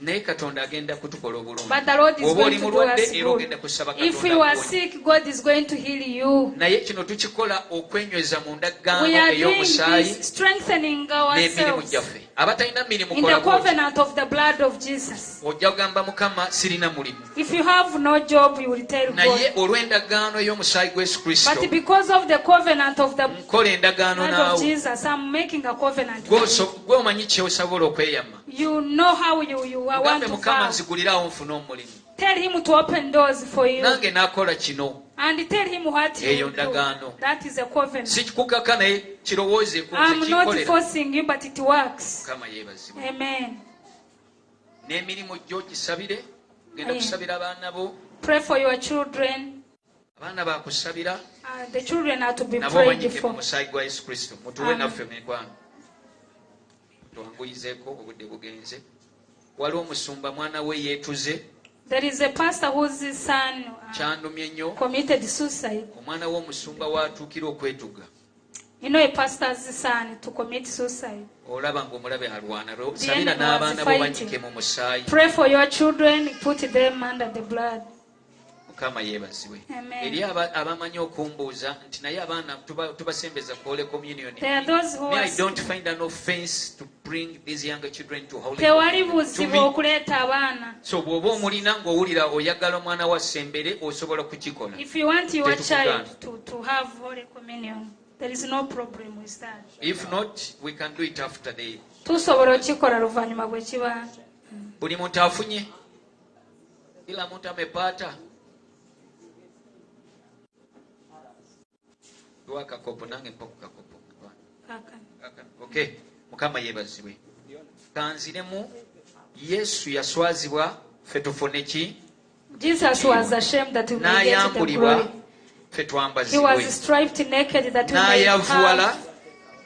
Speaker 1: naye katonda agenda kutukola obulungi
Speaker 3: But the Lord is
Speaker 1: oba
Speaker 3: going
Speaker 1: oli
Speaker 3: to do
Speaker 1: mulwadde
Speaker 3: us
Speaker 1: era
Speaker 3: good.
Speaker 1: ogenda kusaba
Speaker 3: If you are
Speaker 1: katonda
Speaker 3: sick, God is going to heal you.
Speaker 1: naye kino tukikola okwenyweza mu ndagaano
Speaker 3: We are doing
Speaker 1: ey'omusaayi
Speaker 3: this, strengthening
Speaker 1: n'emirimu
Speaker 3: ourselves
Speaker 1: gyaffe abatalina mirimu
Speaker 3: in the
Speaker 1: kola bwoti.
Speaker 3: covenant of the blood of Jesus.
Speaker 1: ojja kugamba mukama sirina mulimu
Speaker 3: If you have no job, you will tell
Speaker 1: naye
Speaker 3: God.
Speaker 1: olw'endagaano ey'omusaayi gwa yesu kristo
Speaker 3: But because of the covenant of the
Speaker 1: nkola endagaano
Speaker 3: blood of
Speaker 1: naawe
Speaker 3: Jesus, I'm making a covenant with you.
Speaker 1: gwe omanyi kyosobola okweyama
Speaker 3: You know how you want
Speaker 1: mugambe
Speaker 3: to
Speaker 1: mukama
Speaker 3: vow.
Speaker 1: nzigulirawo nfune omulimu
Speaker 3: Tell him to open doors for you.
Speaker 1: nange n'akola kino
Speaker 3: And tell him what you
Speaker 1: Eyo
Speaker 3: will do.
Speaker 1: ndagaano.
Speaker 3: That is a covenant.
Speaker 1: sikikukaka naye kirowoozeeku
Speaker 3: I'm
Speaker 1: nze
Speaker 3: not
Speaker 1: kinkolera
Speaker 3: forcing you, but it works.
Speaker 1: mukama yeebazibwe
Speaker 3: Amen.
Speaker 1: n'emirimu gyo gisabire genda
Speaker 3: Amen.
Speaker 1: kusabira abaana bo
Speaker 3: Pray for your children.
Speaker 1: abaana bakusabira
Speaker 3: The children are to be
Speaker 1: nabo
Speaker 3: prayed
Speaker 1: banyike mu
Speaker 3: for.
Speaker 1: musaayi gwa yesu kristo mutuwe
Speaker 3: Amen.
Speaker 1: naffe mikwano twanguyizeeko obudde bugenze waliwo omusumba mwana we yeetuze
Speaker 3: There is a pastor whose son
Speaker 1: kyandumye nnyo
Speaker 3: committed suicide.
Speaker 1: omwana w'omusumba waatuukira okwetuga
Speaker 3: You know a pastor's son to commit suicide.
Speaker 1: olaba ng'omulabe alwana
Speaker 3: The
Speaker 1: sabira
Speaker 3: enemy
Speaker 1: n'abaana
Speaker 3: was
Speaker 1: bo banyike
Speaker 3: fighting.
Speaker 1: mu musaayi
Speaker 3: Pray for your children. Put them under the blood.
Speaker 1: Mukama yeebazibwe.
Speaker 3: Amen.
Speaker 1: Eri abamanyi okumbuuza nti naye abaana tubasembeza ku Holy Communion.
Speaker 3: There are those who
Speaker 1: I don't find an offense to bring these younger children to Holy
Speaker 3: tewali
Speaker 1: Communion.
Speaker 3: buzibu okuleeta abaana.
Speaker 1: So bw'oba omulina ng'owulira oyagala omwana wa ssembere osobola kukikola.
Speaker 3: If you want your child to have Holy Communion, there is no problem with that.
Speaker 1: If not, we can do it after the...
Speaker 3: Tusobola okikola luvannyuma bwe kiba.
Speaker 1: Buli muntu afunye? Kila muntu amepata? Tuwa kakopo nange mpa ku kakopo. Okay. Mukama yeebazibwe. Kanziremu Yesu yaswazibwa ffe tufune ki?
Speaker 3: Jesus was ashamed that we may get the glory.
Speaker 1: Ffe
Speaker 3: He
Speaker 1: twambazibwe.
Speaker 3: was stripped naked that we may
Speaker 1: N'ayavuwala
Speaker 3: have.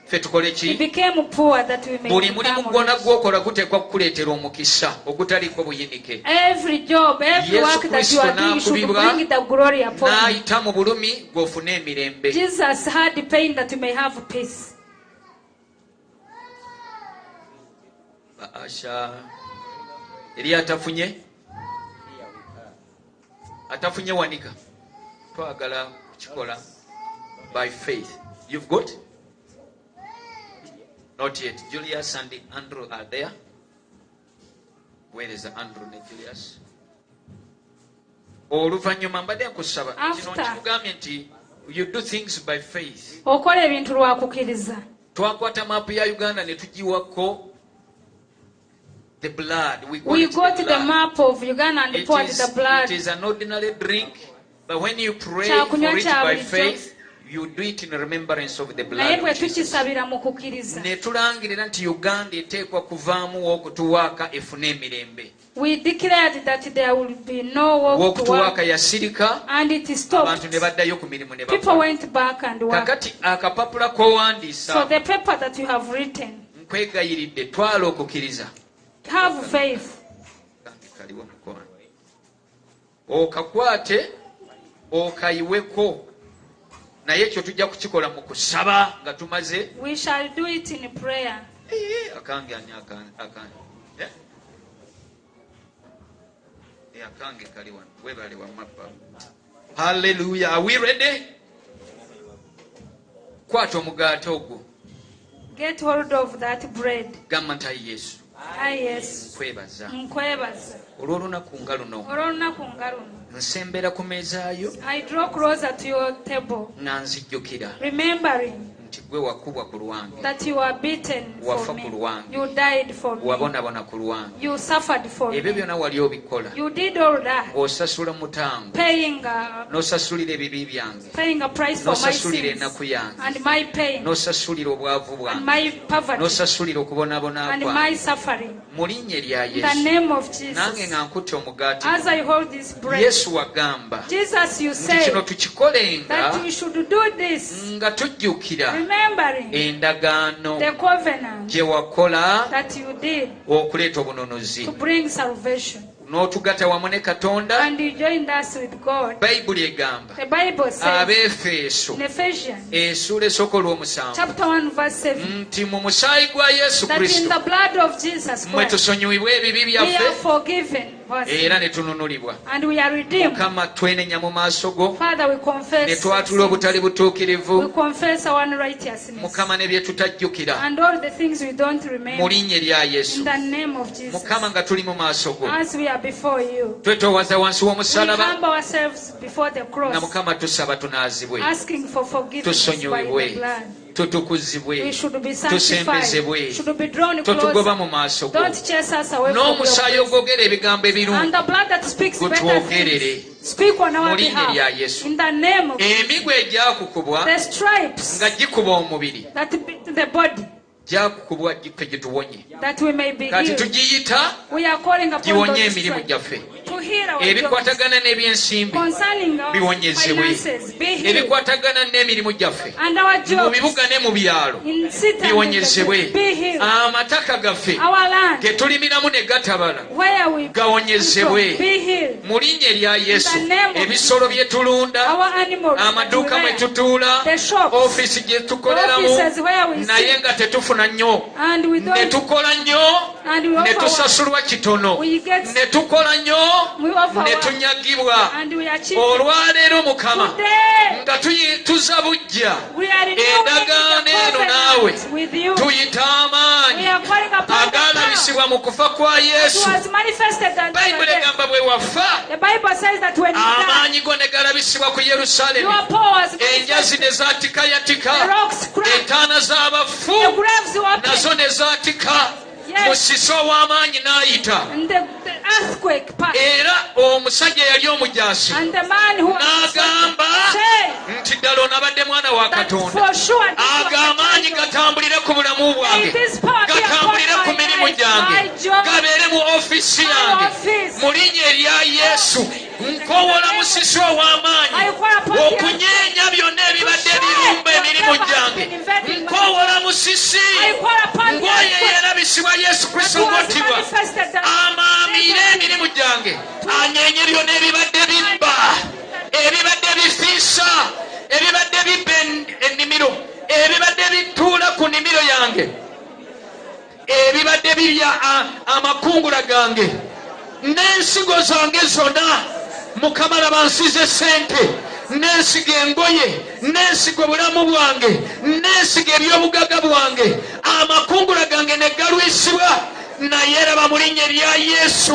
Speaker 1: ffe tukole
Speaker 3: He
Speaker 1: ki?
Speaker 3: became poor that we may
Speaker 1: Buli mulimu
Speaker 3: become
Speaker 1: gwonna
Speaker 3: rich.
Speaker 1: gw'okola guteekwa kukuleetera omukisa ogutaliko buyinike.
Speaker 3: Every job, every
Speaker 1: Yesu
Speaker 3: work that you are doing should
Speaker 1: n'akubibwa,
Speaker 3: bring the glory upon you.
Speaker 1: n'ayita mu bulumi gw'ofune emirembe.
Speaker 3: Jesus had the pain that we may have peace.
Speaker 1: Asha eri atafunye wanika twagala kukikola by faith. You've got? Not yet. Julius and Andrew are there. Where is Andrew and Julius? Oluvannyuma mbadde nkusaba kino nkikugambye nti you do things by faith.
Speaker 3: Okola ebintu lwa kukkiriza.
Speaker 1: Twakwata maapu ya Uganda ne tugiwako the blood.
Speaker 3: We got the map of Uganda and poured the blood.
Speaker 1: It is an ordinary drink, but when you pray for it by faith, you do it in remembrance of the blood of Jesus. Ne tulangirira nti Uganda eteekwa kuvaamu w'okutuwaaka efune emirembe.
Speaker 3: We declared that there will be no war to
Speaker 1: W'okutuwaaka yasirika,
Speaker 3: and it stopped.
Speaker 1: abantu ne baddayo ku mirimu ne
Speaker 3: People
Speaker 1: bakola.
Speaker 3: went back and worked.
Speaker 1: Kakati akapapula k'owandiisa
Speaker 3: So the paper that you have written,
Speaker 1: nkwegayiridde twala okukkiriza.
Speaker 3: have faith.
Speaker 1: Kaliwo mukono. Okakwate okayiweko. Naye ekyo tujja kukikola mu kusaba nga tumaze.
Speaker 3: We shall do it in prayer.
Speaker 1: Akange ani akange. Akange kali wano. Webale wa mappa. Hallelujah. Are we ready? Kwata omugaati ogwo.
Speaker 3: Get hold of that bread.
Speaker 1: Gamba nti Ayi Yesu.
Speaker 3: Ayi Yesu.
Speaker 1: Nkwebaza.
Speaker 3: Nkwebaza.
Speaker 1: Olw'olunaku nga luno.
Speaker 3: Olw'olunaku nga luno.
Speaker 1: Nsembera ku meeza yo.
Speaker 3: I draw closer to your table.
Speaker 1: Nga nzijjukira.
Speaker 3: Remembering
Speaker 1: Nti gwe wakubwa ku lwange.
Speaker 3: that you are beaten for
Speaker 1: Wafa
Speaker 3: me.
Speaker 1: ku lwange.
Speaker 3: You died for me.
Speaker 1: Wabonabona ku lwange.
Speaker 3: You suffered for
Speaker 1: Ebyo
Speaker 3: me.
Speaker 1: byonna wali obikola.
Speaker 3: You did all that.
Speaker 1: Osasula mutango.
Speaker 3: Paying
Speaker 1: N'osasulira ebibi byange.
Speaker 3: a price for my
Speaker 1: N'osasulira
Speaker 3: sins
Speaker 1: ennaku yange.
Speaker 3: and my pain
Speaker 1: N'osasulira obwavu
Speaker 3: and
Speaker 1: bwange.
Speaker 3: my poverty
Speaker 1: N'osasulira okubonabona
Speaker 3: and
Speaker 1: kwange.
Speaker 3: my suffering.
Speaker 1: Mu linnya lya
Speaker 3: In the
Speaker 1: Yesu.
Speaker 3: name of
Speaker 1: Nange
Speaker 3: Jesus.
Speaker 1: nga nkutte omugaati.
Speaker 3: As I hold this bread,
Speaker 1: Yesu wagamba.
Speaker 3: Jesus, you
Speaker 1: Nti
Speaker 3: say
Speaker 1: kino tukikolenga
Speaker 3: that we should do this,
Speaker 1: nga tujjukira
Speaker 3: remembering
Speaker 1: endagaano
Speaker 3: the covenant
Speaker 1: gye wakola
Speaker 3: that you did
Speaker 1: okuleeta obununuzi.
Speaker 3: to bring salvation.
Speaker 1: N'otugatta wamu ne Katonda.
Speaker 3: And you joined us with God.
Speaker 1: Bayibuli egamba.
Speaker 3: The Bible says
Speaker 1: Abeefeso
Speaker 3: in Ephesians
Speaker 1: essuula esooka olw'omusanvu
Speaker 3: chapter 1 verse 7
Speaker 1: nti mu musaayi gwa Yesu
Speaker 3: that in
Speaker 1: Kristo
Speaker 3: the blood of Jesus
Speaker 1: mwe
Speaker 3: Christ
Speaker 1: tusonyiwibwa ebibi
Speaker 3: we are
Speaker 1: byaffe
Speaker 3: forgiven
Speaker 1: era ne tununulibwa.
Speaker 3: and we are redeemed.
Speaker 1: Mukama twenenya mu maaso go
Speaker 3: Father, we
Speaker 1: ne
Speaker 3: confess
Speaker 1: twatula obutali
Speaker 3: we
Speaker 1: butuukirivu.
Speaker 3: confess our unrighteousness
Speaker 1: Mukama ne bye tutajjukira
Speaker 3: and all the things we don't
Speaker 1: mu
Speaker 3: remember
Speaker 1: linnya lya
Speaker 3: in
Speaker 1: Yesu.
Speaker 3: the name of Jesus.
Speaker 1: Mukama nga tuli mu maaso go
Speaker 3: As we are before you,
Speaker 1: twetoowaza wansi
Speaker 3: we
Speaker 1: w'omusalaba
Speaker 3: humble ourselves before the
Speaker 1: nga
Speaker 3: cross,
Speaker 1: Mukama tusaba tunaazibwe,
Speaker 3: asking for forgiveness by the
Speaker 1: tusonyiwibwe,
Speaker 3: blood.
Speaker 1: tutukuzibwe,
Speaker 3: We should be sanctified,
Speaker 1: tusembezebwe,
Speaker 3: should be drawn
Speaker 1: totugoba mu
Speaker 3: closer.
Speaker 1: maaso go.
Speaker 3: Don't chase us away from your
Speaker 1: N'omusaayi
Speaker 3: presence.
Speaker 1: ogwogera ebigambo
Speaker 3: And
Speaker 1: ebirungi
Speaker 3: the blood that speaks better
Speaker 1: gutwogerere
Speaker 3: things, speak on our
Speaker 1: mu linnya lya
Speaker 3: behalf.
Speaker 1: Yesu.
Speaker 3: In the name of
Speaker 1: Emigwa egyakukubwa
Speaker 3: the stripes
Speaker 1: nga gikuba omubiri
Speaker 3: that beat the body,
Speaker 1: gyakukubwa gikwe gituwonye.
Speaker 3: that we may be
Speaker 1: Kati
Speaker 3: healed.
Speaker 1: tugiyita
Speaker 3: We are calling upon
Speaker 1: giwonye
Speaker 3: those
Speaker 1: emirimu
Speaker 3: stripes
Speaker 1: gyaffe.
Speaker 3: to heal our jobs.
Speaker 1: Ebikwatagana n'ebyensimbi
Speaker 3: Concerning our
Speaker 1: biwonyezebwe.
Speaker 3: finances, be healed.
Speaker 1: Ebikwatagana n'emirimu gyaffe
Speaker 3: And our
Speaker 1: mu
Speaker 3: jobs,
Speaker 1: bibuga ne mu byalo
Speaker 3: in city and
Speaker 1: biwonyezebwe.
Speaker 3: be healed.
Speaker 1: Amataka gaffe
Speaker 3: Our land,
Speaker 1: ge tulimiramu ne gatabala
Speaker 3: where we
Speaker 1: gawonyezebwe.
Speaker 3: be healed.
Speaker 1: Mu linnya erya Yesu.
Speaker 3: In the name of
Speaker 1: Ebisolo bye tulunda,
Speaker 3: Our animals,
Speaker 1: amaduuka
Speaker 3: that we
Speaker 1: mwe
Speaker 3: rent,
Speaker 1: tutuula,
Speaker 3: the shops,
Speaker 1: ofiisi gye
Speaker 3: the
Speaker 1: tukoleramu,
Speaker 3: offices where we
Speaker 1: naye
Speaker 3: sit,
Speaker 1: nga tetufuna nnyo
Speaker 3: and we
Speaker 1: ne
Speaker 3: don't
Speaker 1: tukola nnyo
Speaker 3: And we
Speaker 1: ne
Speaker 3: offer
Speaker 1: tusasulwa kitono
Speaker 3: We get-
Speaker 1: ne tukola nnyo
Speaker 3: We offer
Speaker 1: ne
Speaker 3: what?
Speaker 1: tunyagibwa.
Speaker 3: and we achieve.
Speaker 1: Olwaleero Mukama
Speaker 3: Today,
Speaker 1: nga tuza bujja
Speaker 3: we are renewing
Speaker 1: endagaano
Speaker 3: the
Speaker 1: eno naawe
Speaker 3: covenant with you.
Speaker 1: tuyita
Speaker 3: We
Speaker 1: amaanyi
Speaker 3: are calling upon the power
Speaker 1: agaalabisibwa mu kufa kwa
Speaker 3: that
Speaker 1: Yesu.
Speaker 3: was manifested unto
Speaker 1: Bayibuli
Speaker 3: us.
Speaker 1: egamba bwe wafa
Speaker 3: The Bible says that when you die,
Speaker 1: amaanyi go ne galabisibwa ku Yerusaalemi,
Speaker 3: your power was
Speaker 1: enjazi
Speaker 3: manifested.
Speaker 1: ne zaatika,
Speaker 3: The rocks cracked.
Speaker 1: entaana z'abafu
Speaker 3: The graves opened.
Speaker 1: nazo ne zaatika,
Speaker 3: Yes.
Speaker 1: musisi ow'amaanyi n'ayita.
Speaker 3: And the earthquake passed.
Speaker 1: Era omusajja yali omujaasi
Speaker 3: And the man who was
Speaker 1: n'agamba
Speaker 3: said
Speaker 1: nti ddala onabadde mwana wa
Speaker 3: that
Speaker 1: Katonda.
Speaker 3: for sure this was
Speaker 1: Aga
Speaker 3: the
Speaker 1: amaanyi
Speaker 3: time of-
Speaker 1: gatambulire ku bulamu bwange,
Speaker 3: May this power be
Speaker 1: gatambulire
Speaker 3: upon
Speaker 1: ku
Speaker 3: my
Speaker 1: mirimu
Speaker 3: life,
Speaker 1: gyange,
Speaker 3: my job,
Speaker 1: gabeere mu ofiisi
Speaker 3: my
Speaker 1: yange.
Speaker 3: office.
Speaker 1: Mu linnya erya Yesu nkowola musisi ow'amaanyi
Speaker 3: I call upon the
Speaker 1: okunyeenya byonna ebibadde birumba emirimu gyange. Nkowola musisi
Speaker 3: I call upon the
Speaker 1: ng'oyo
Speaker 3: earthquake
Speaker 1: eyerabisibwa Yesu
Speaker 3: that
Speaker 1: Kristo
Speaker 3: was
Speaker 1: ng'ottibwa
Speaker 3: manifested unto
Speaker 1: amaamire emirimu gyange, anyeenye byonna ebibadde bibba, ebibadde bifiisa, ebibadde bibba ennimiro, ebibadde bituula ku nnimiro yange, ebibadde birya amakungula gange, n'ensigo zange zonna. Mukama laba nsize sente, n'ensiga engoye, n'ensiga obulamu bwange, n'ensiga ebyobugaga bwange, amakungula gange ne galwisibwa. Naye laba mu linnya erya Yesu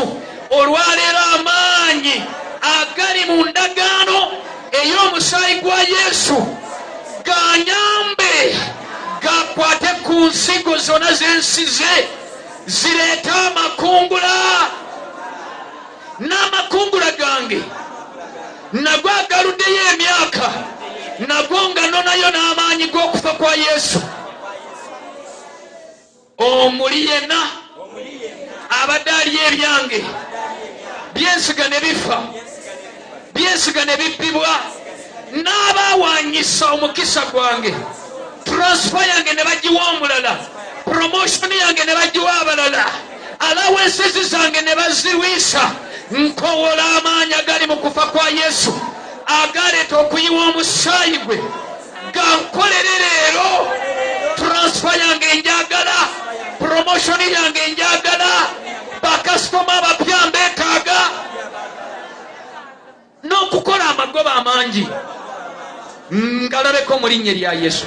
Speaker 1: olwaleero amaanyi agali mu ndagaano ey'omusaayi gwa Yesu ganyambe gakwate ku nsigo zonna zensize, zireete amakungula. N'amakungula gange nago agaluddeyo emyaka, nago nga nonayo n'amaanyi g'okufa kwa Yesu. Omuli yenna abadde ali ebyange, byensiga ne bifa, byensiga ne bibbibwa, n'abaawanyisa omukisa gwange, transfer yange ne bagiwa omulala, promotion yange ne bagiwa abalala, allowances zange ne bazirwisa. Nkowola amaanyi agali mu kufa kwa Yesu agaleeta okuyiwa omusaayi gwe, gankolere leero. Transfer yange njagala, promotion yange njagala, bakasitoma abapya mbeetaaga, n'okukola amagoba amangi ngalabeko mu linnya erya Yesu.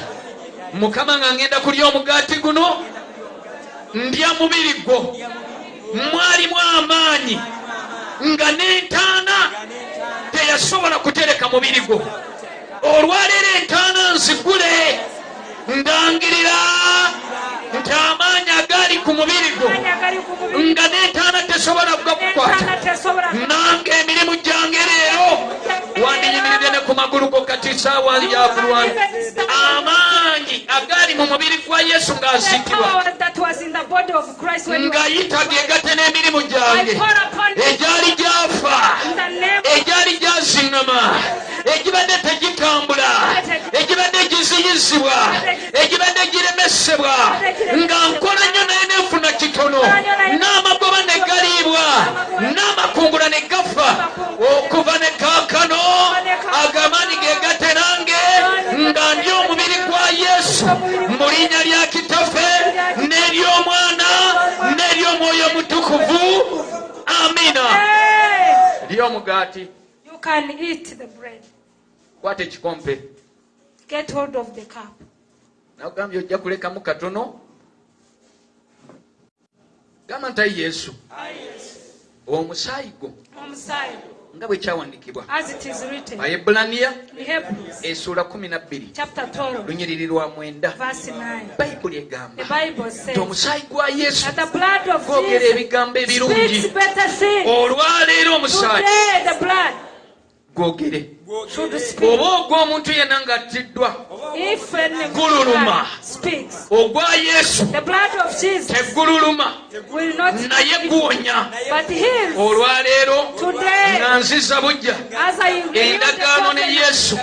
Speaker 1: Mukama nga ngenda kulya omugaati guno, ndya mubiri gwo, mwalimu amaanyi nga n'entaana teyasobola kutereka mubiri gwo. Olwaleero entaana nzigule, ndangirira nti amaanyi agali ku mubiri gwo nga n'entaana tesobola kugakukwata. Nange emirimu gyange leero wandiyimiridde ne ku magulu go kati saawa ya kulwana. Amaanyi agali mu mubiri gwa Yesu ng'azikirwa, ng'ayita gegate n'emirimu gyange egyali gyafa, egyali gyaziŋŋama, egibadde tegitambula, egibadde giziyizibwa, egibadde giremesebwa, nga nkola nnyo naye nefuna kitono, n'amagoba ne galiibwa, n'amakungula ne gafa. Okuva ne kaakano agamaanyi gegate nange nga ndi omubiri gwa Yesu mu linnya lya Kitaffe n'ery'Omwana n'ery'Omwoyo Mutukuvu. Amina. Lya omugaati,
Speaker 3: You can eat the bread.
Speaker 1: kwata ekikompe.
Speaker 3: Get hold of the cup.
Speaker 1: Nagambye ojja kulekamu katono. Gamba nti ayi Yesu, omusaayi gwo nga bwe kyawandiikibwa
Speaker 3: As it is written
Speaker 1: Bayebulaniya
Speaker 3: in Hebrews
Speaker 1: essuula 12
Speaker 3: chapter 12
Speaker 1: lunyiriri lwa 9.
Speaker 3: verse 9.
Speaker 1: Bayibuli
Speaker 3: The
Speaker 1: egamba
Speaker 3: Bible
Speaker 1: nti
Speaker 3: says
Speaker 1: omusaayi gwa Yesu
Speaker 3: that the blood of
Speaker 1: gwogera
Speaker 3: Jesus
Speaker 1: ebigambo
Speaker 3: speaks
Speaker 1: ebirungi.
Speaker 3: better things.
Speaker 1: Olwaleero omusaayi
Speaker 3: Today the blood
Speaker 1: gwogere.
Speaker 3: should speak.
Speaker 1: Oba ogw'omuntu yenna ng'attiddwa,
Speaker 3: If any
Speaker 1: Gululuma.
Speaker 3: blood speaks,
Speaker 1: ogwa Yesu
Speaker 3: the blood of Jesus
Speaker 1: tegululuma
Speaker 3: will not
Speaker 1: naye
Speaker 3: speak,
Speaker 1: guwonya.
Speaker 3: but heals.
Speaker 1: Olwaleero
Speaker 3: Today,
Speaker 1: nga nziza bujja
Speaker 3: as I use the
Speaker 1: endagaano ne
Speaker 3: covenant,
Speaker 1: Yesu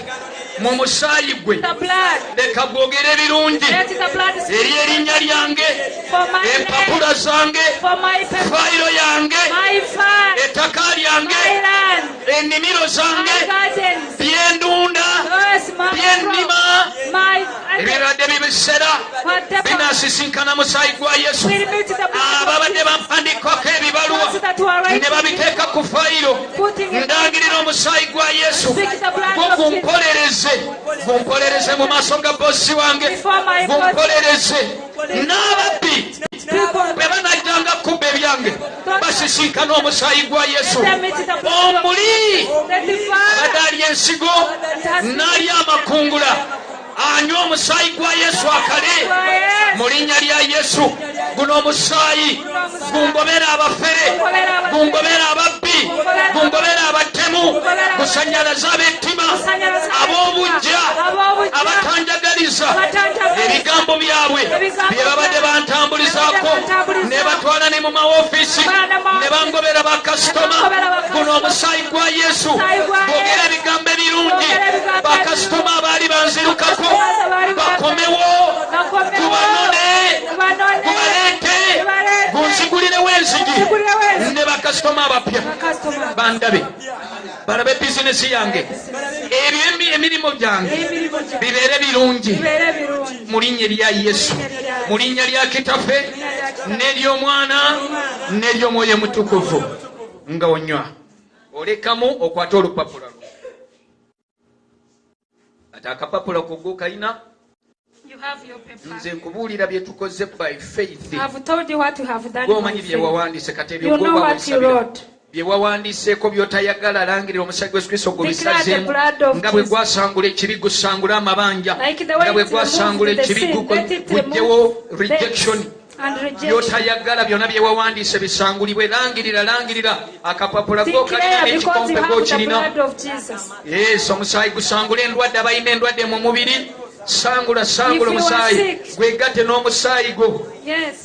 Speaker 1: mu musaayi gwe,
Speaker 3: the blood,
Speaker 1: leka gwogere ebirungi
Speaker 3: let the blood
Speaker 1: eri
Speaker 3: speak
Speaker 1: erinnya lyange,
Speaker 3: for my
Speaker 1: empapula
Speaker 3: name,
Speaker 1: zange,
Speaker 3: for my people,
Speaker 1: fayiro yange,
Speaker 3: my farm,
Speaker 1: ettaka
Speaker 3: my
Speaker 1: lyange,
Speaker 3: land,
Speaker 1: ennimiro zange,
Speaker 3: my gardens,
Speaker 1: byendunda,
Speaker 3: yes, my
Speaker 1: byennima,
Speaker 3: crop, my
Speaker 1: ebirwadde bibisera binasisinkana musaayi gwa Yesu. Ababadde bampandikako ebibaluwa ne babiteeka ku fayiro, ndangirira omusaayi gwa Yesu gunkolereze mu maaso ga bossi wange, gunkolereze n'ababbi bwe banajjanga kubba ebyange basisinkana omusaayi gwa Yesu. Omuli abadde alya ensigo n'alya amakungula anywa omusaayi gwa Yesu akale mu linnya lya Yesu. Guno omusaayi gungobera abafere, gungobera ababbi, gungobera abatemu, gusanyalaza ab'ettima, ab'obujja, abatanjagaliza ebigambo byabwe bye babadde bantambulizaako ne batwala ne mu mawofiisi ne bangobera bakasitoma. Guno omusaayi gwa Yesu gwogera ebigambo ebirungi, bakasitoma abaali banzirukako bakomewo, gubanone, gubaleete, gunzigulirewo enzigi ne bakasitoma abapya bandabe, balabe bizinesi yange, ebyo emirimu gyange bibeere birungi mu linnya lya Yesu, mu linnya lya Kitaffe n'ery'Omwana n'ery'Omwoyo Mutukuvu. Nga onywa olekamu okwata olupapula lwo, ate akapapula kugwo kalina. Nze nkubuulira bye tukoze by faith. Gwomanyi bye wawandiise kati ebyo bye wawandiiseeko by'otayagala, langirira omusaayi gwa Yesu Kristo gubisazeemu. Nga bwe gwasangula ekibi gusangula amabanja, nga bwe gwasangula ekibi gugyewo rejection. By'otayagala byonna bye wawandiise bisangulibwe. Langirira akapapula g'okalina n'ekikompe g'okirina. Yesu omusaayi gusangula endwadde, abalina endwadde mu mubiri. Sangula omusaayi gwegatte n'omusaayi gwo.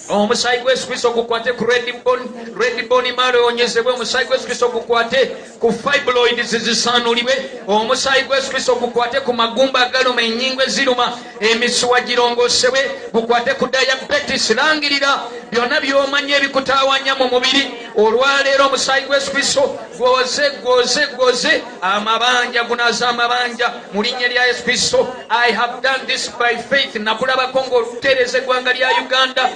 Speaker 1: Omusaayi gwa Yesu Kristo gukwate ku red bone marrow onyezebwe. Omusaayi gwa Yesu Kristo gukwate ku fibroids zisaanulibwe. Omusaayi gwa Yesu Kristo gukwate ku magumba agaluma, ennyingo eziruma, emisuwa girongosebwe. Gukwate ku diabetes. Langirira byonna by'omanya ebikutaawanya mu mubiri. Olwaleero omusaayi gwa Yesu Kristo gwoze amabanja, gunaza amabanja mu linnya lya Yesu Kristo. I have done this by faith. Nakulabako ng'olutereeza eggwanga lya Uganda.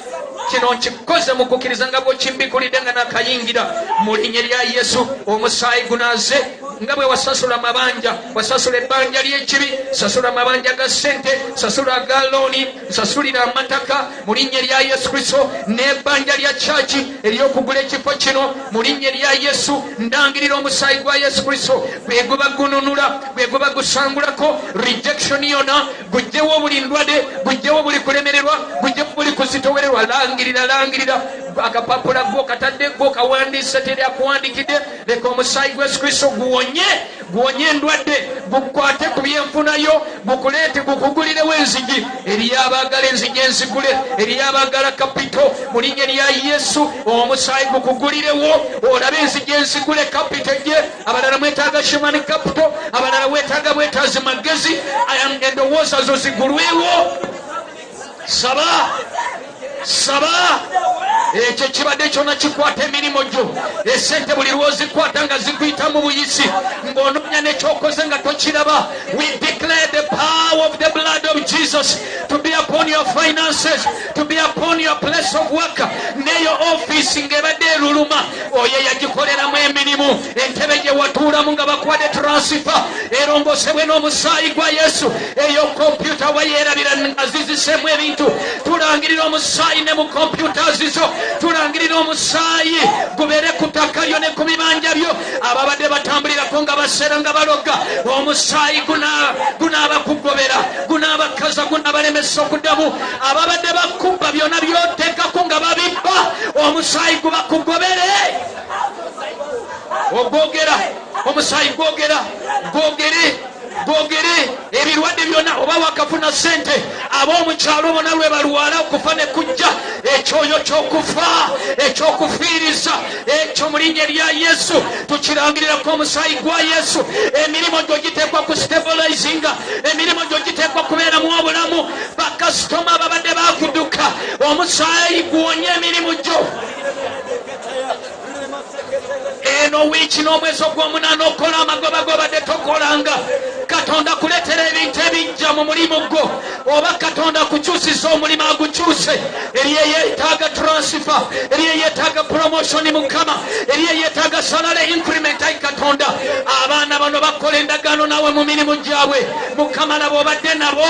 Speaker 1: Kino nkikoze mu kukkiriza nga bw'okimbikulidde nga nakayingira mu linnya lya Yesu. Omusaayi gunaze nga bwe wasasula amabanja, wasasula ebbanja ly'ekibi, sasula amabanja ga ssente, sasula aga looni, sasulira amataka mu linnya lya Yesu Kristo. N'ebbanja lya kyaki ery'okugula ekifo kino mu linnya lya Yesu. Ndangirira omusaayi gwa Yesu Kristo bwe guba gununula, bwe guba gusangulako rejection yonna, gujjewo buli ndwadde, gujjewo buli kulemererwa, gujjewo buli kuzitowererwa. Langirira akapapula gwo katadde gwo kawandiise teri akuwandikidde. Leka omusaayi gwa Yesu Kristo guwonye endwadde, gukwate ku byenfunayo, gukuleete gukugulirewo enzigi. Eriyo abaagala enzigi enzigule, eriyo abaagala kapito mu linnya lya Yesu. Omusaayi gukugulirewo olabe enzigi enzigule, kapito ejje. Abalala mwetaaga shimani kapito, abalala wetaaga bwetaazi magezi, endowooza zo zigulwewo. Saba ekyo kibadde kyonna kikwata emirimu gyo. Esente buli lwozikwata nga zikuyita mu buyisi, ng'onoonya nekyokoze nga tokiraba. We declare the power of the blood of Jesus to be upon your finances, to be upon your place of work. Neyo office ng'ebadde eruluma, oyo yagikoleramu emirimu. Entebe gye watuulamu nga bakuwadde transfer erongosebwe n'omusaayi gwa Yesu. Eyo kompyuta wayeerabira nga ziziseemu ebintu. Tulangirira omusaayi ne mu computers zo. Tulangirira omusaayi gubeere ku ttaka lyo ne ku bibanja byo. Ababadde batambulirako nga baseera nga baloga, omusaayi gunaabakugobera, gunaabakaza, gunaabalemesa okuddamu. Ababadde bakubba byonna by'oteekako nga babibba, omusaayi gubakugobere. Ogwogera omusaayi gwogere ebirwadde byonna. Oba wakafuna ssente, ab'omukyalo bonna lwe balwala okufa ne kujja, ekyoyo ky'okufa, ekyokufiiriza, ekyo mu linnya lya Yesu tukirangirirako omusaayi gwa Yesu. Emirimu gyo giteekwa ku stabilizinga, emirimu gyo giteekwa kubeeramu obulamu. Bakasitoma babadde bakuduka, omusaayi guwonye emirimu gyo. Eno wiiki n'omwezi ogw'omunaana okola amagoba gobadde tokolanga. Katonda kuleetera ebintu ebijja mu mulimu gwo oba katonda akukyusiza omulimu agukyuse eriye yeetaaga transfer eriye yeetaaga promotion mukama eriye yeetaaga salary increment ayi katonda abaana bano bakola endagaano nawe mu mirimu gyabwe mukama nabo obadde nabo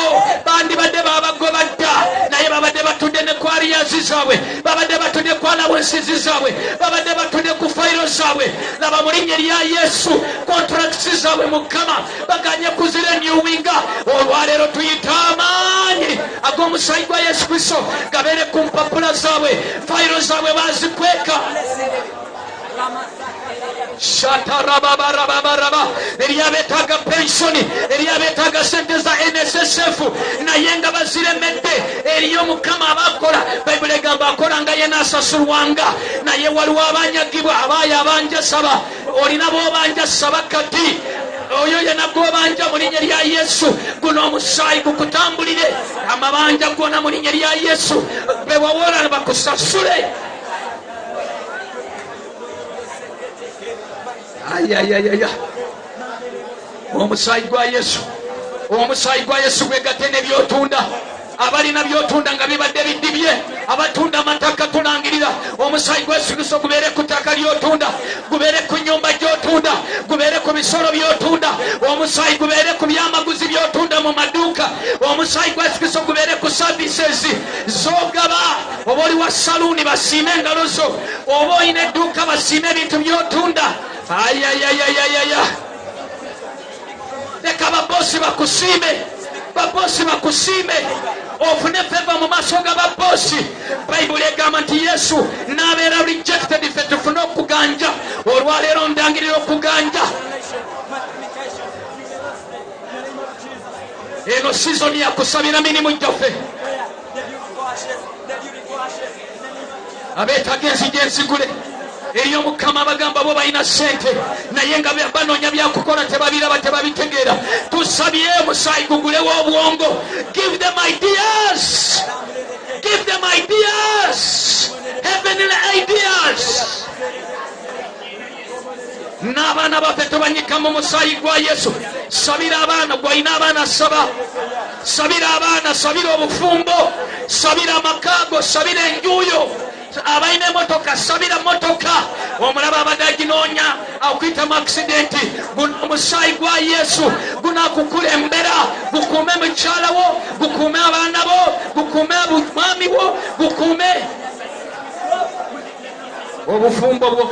Speaker 1: bandibadde babagoba dda naye babadde batudde ne ku ariyazi zaabwe babadde batudde ku alawensizi zaabwe babadde batudde ku fayiro zaabwe laba mu linnya erya yesu contracts zaabwe mukama baganye kuzirenyuwinga olwaleero tuyita amaanyi ag'omusaayi gwa yesu kristo gabeere ku mpapula zaabwe fayiro zaabwe bazikweka shatarababaraba eryabeetaaga pensioni eryabeetaaga sente za nssf naye nga baziremedde eriyo mukama abakola bayibuli egamba akola nga ye naasasulwanga naye waliwo abanyagibwa abaayo abanjasaba olina b'obanja saba kati oyo yena gwobanja mu linnya lya yesu guno omusaayi gukutambulire amabanja gona mu linnya lya yesu bewawola bakusasule ayayayaya omusaayi gwa yesu omusaayi gwa yesu gwegatte ne byotunda abalina byotunda nga bibadde biddibye abatunda amataka tulangirira omusaayi gwa yesu kristo gubeere ku ttaka lyotunda gubeere ku nyumba gyotunda gubeere ku bisolo byotunda omusaayi gubeere ku byamaguzi byotunda mu maduuka omusaayi gwa yesu kristo gubeere ku services zogaba oba oli wa saluuni basiime engalo zo oba olina edduuka basiime ebintu byotunda ayayayayaya leka babosi bakusiime ofune feva mu maaso ga babosi bayibuli egamba nti yesu n'abeera rejected ffe tufune okuganja olwaleero ndangirira okuganja eno sizoni yakusabira mirimu gyaffe abeetaga enzigi enzigule eriyo mukama bagamba bo balina sente naye nga banoonya byakukola tebabiraba tebabitegeera tusabye omusaayi gugulewo obwongo give them ideas heavenly ideas n'abaana baffe tubanyika mu musaayi gwa yesu sabira abaana gwalina abaana sabira abaana sabira obufumbo sabira amakaago sabira enjuuyo abalina emotoka sabira motoka omulaba abadde aginoonya akuyita mu aksidenti guno omusaayi gwa yesu gunakukulembera gukuume mukyala wo gukuume abaana bo gukuume mwami wo gukuume obufumbo bwo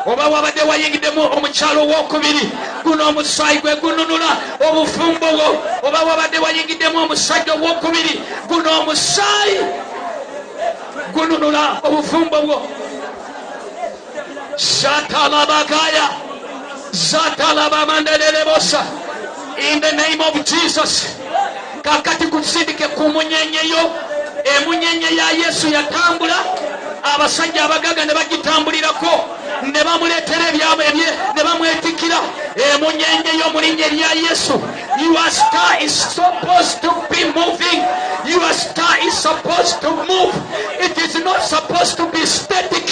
Speaker 1: oba wabadde wayingiddemu omukyalo owokubiri guno omusaayi gwe gununula obufumbo bwo oba wabadde wayingiddemu omusajja owokubiri guno omusaayi gununula obufumbo bwo shatalabagaya zatalabamandelelebosa in the name of jesus kakati kusindike ku munyenyeyo emunyenye ya yesu yatambula abasajja abagaga ne bagitambulirako ne bamuleetera ebyabo ebye ne bamwetikira emunyenyeyo mu linnya erya yesu your star is supposed to be moving your star is supposed to move it is not supposed to be static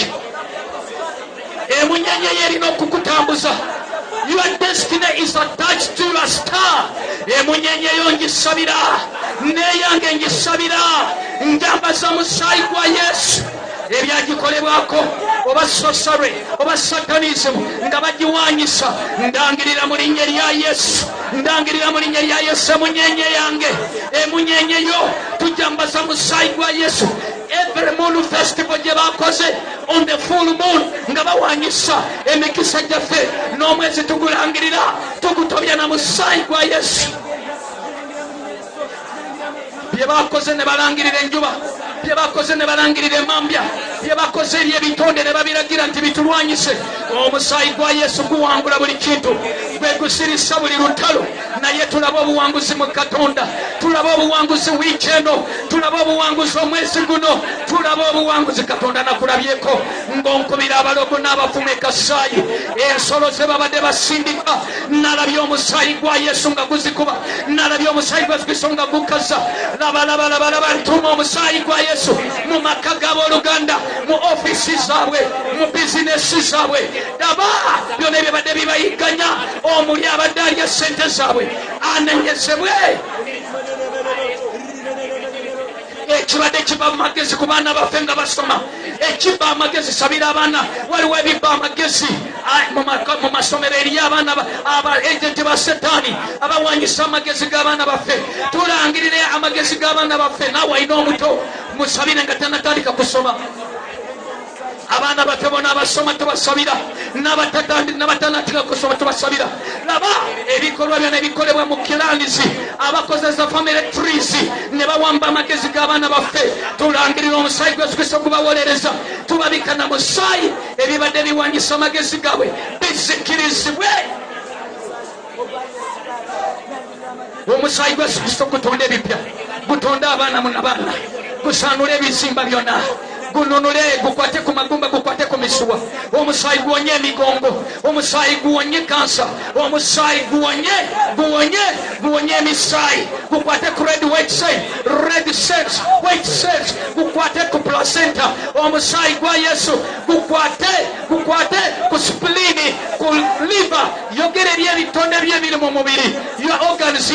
Speaker 1: emunyenyeyo erina okukutambuza your destiny is attached to your star emunyenyeyo ngisabira neyange ngisabira njambaza musaayi gwa yesu ebyagikolebwako oba sosarwe oba satanism nga bagiwanyisa ndangirira mu linnya erya yesu ndangirira mu linnya erya yesu emunyenye yange emunyenyeyo tujambaza musaayi gwa yesu every moon festival gye bakoze on the full moon nga bawanyisa emikisa gyaffe n'omwezi tugulangirira tugutobya na musaayi gwa yesu bye bakoze ne balangirira enjuba bye bakoze ne balangirira emambya bye bakoze eri ebitonde ne babiragira nti bitulwanyise omusaayi gwa yesu guwangula buli kintu gwe gusirisa buli lutalo naye tulaba obuwanguzi mu katonda tulaba obuwanguzi wiiki eno tulaba obuwanguzi omwezi guno tulaba obuwanguzi katonda nakulabyeko ng'onkubira abalogo n'abafumu ekasaayi ensolo ze babadde basindika nalabye omusaayi gwa yesu nga guzikuba nalabye omusaayi gwa kristo nga gukaza labalaba ntuma omusaayi gwa yesu mu maka g'abooluganda mu ofisi zaabwe mu bizinesi zaabwe daba byona ebyo badde bibayiganya omuli abadde ali alya sente zaabwe anenyezebwe. Ekibadde kiba amagezi ku baana baffe nga basoma. Ekibba amagezi sabira abaana. Waliwo ebibba amagezi mu masomero eri abaana aba-agenti ba Setaani abawanyisa amagezi g'abaana baffe. Tulangirire amagezi g'abaana baffe. Naawe alina omuto musabire nga tanatandika kusoma. Abaana bato bonna abasoma tubasabira, n'abatanatika kusoma tubasabira. Laba ebikolwa byonna ebikolebwa mu kiranizi, abakozesa family trees ne bawamba amagezi g'abaana baffe. Tulangirira omusaayi gwa Yesu Kristo gubawolereza. Tubabika na musaayi ebibadde biwanyisa amagezi gaabwe bizikirizibwe. Omusaayi gwa Yesu Kristo gutonda ebipya, gutonda abaana munabaana, gusaanula ebizimba byonna, gununule, gukwate ku magumba, gukwate ku misuwa. Omusaayi guwonye emigongo, omusaayi guwonye kansa, omusaayi guwonye emisaayi, gukwate ku red cells, white cells, gukwate ku placenta. Omusaayi gwa Yesu gukwate ku spleen, ku liver, yogere ebyebitonde by'ebiri mu mubiri. Your organs.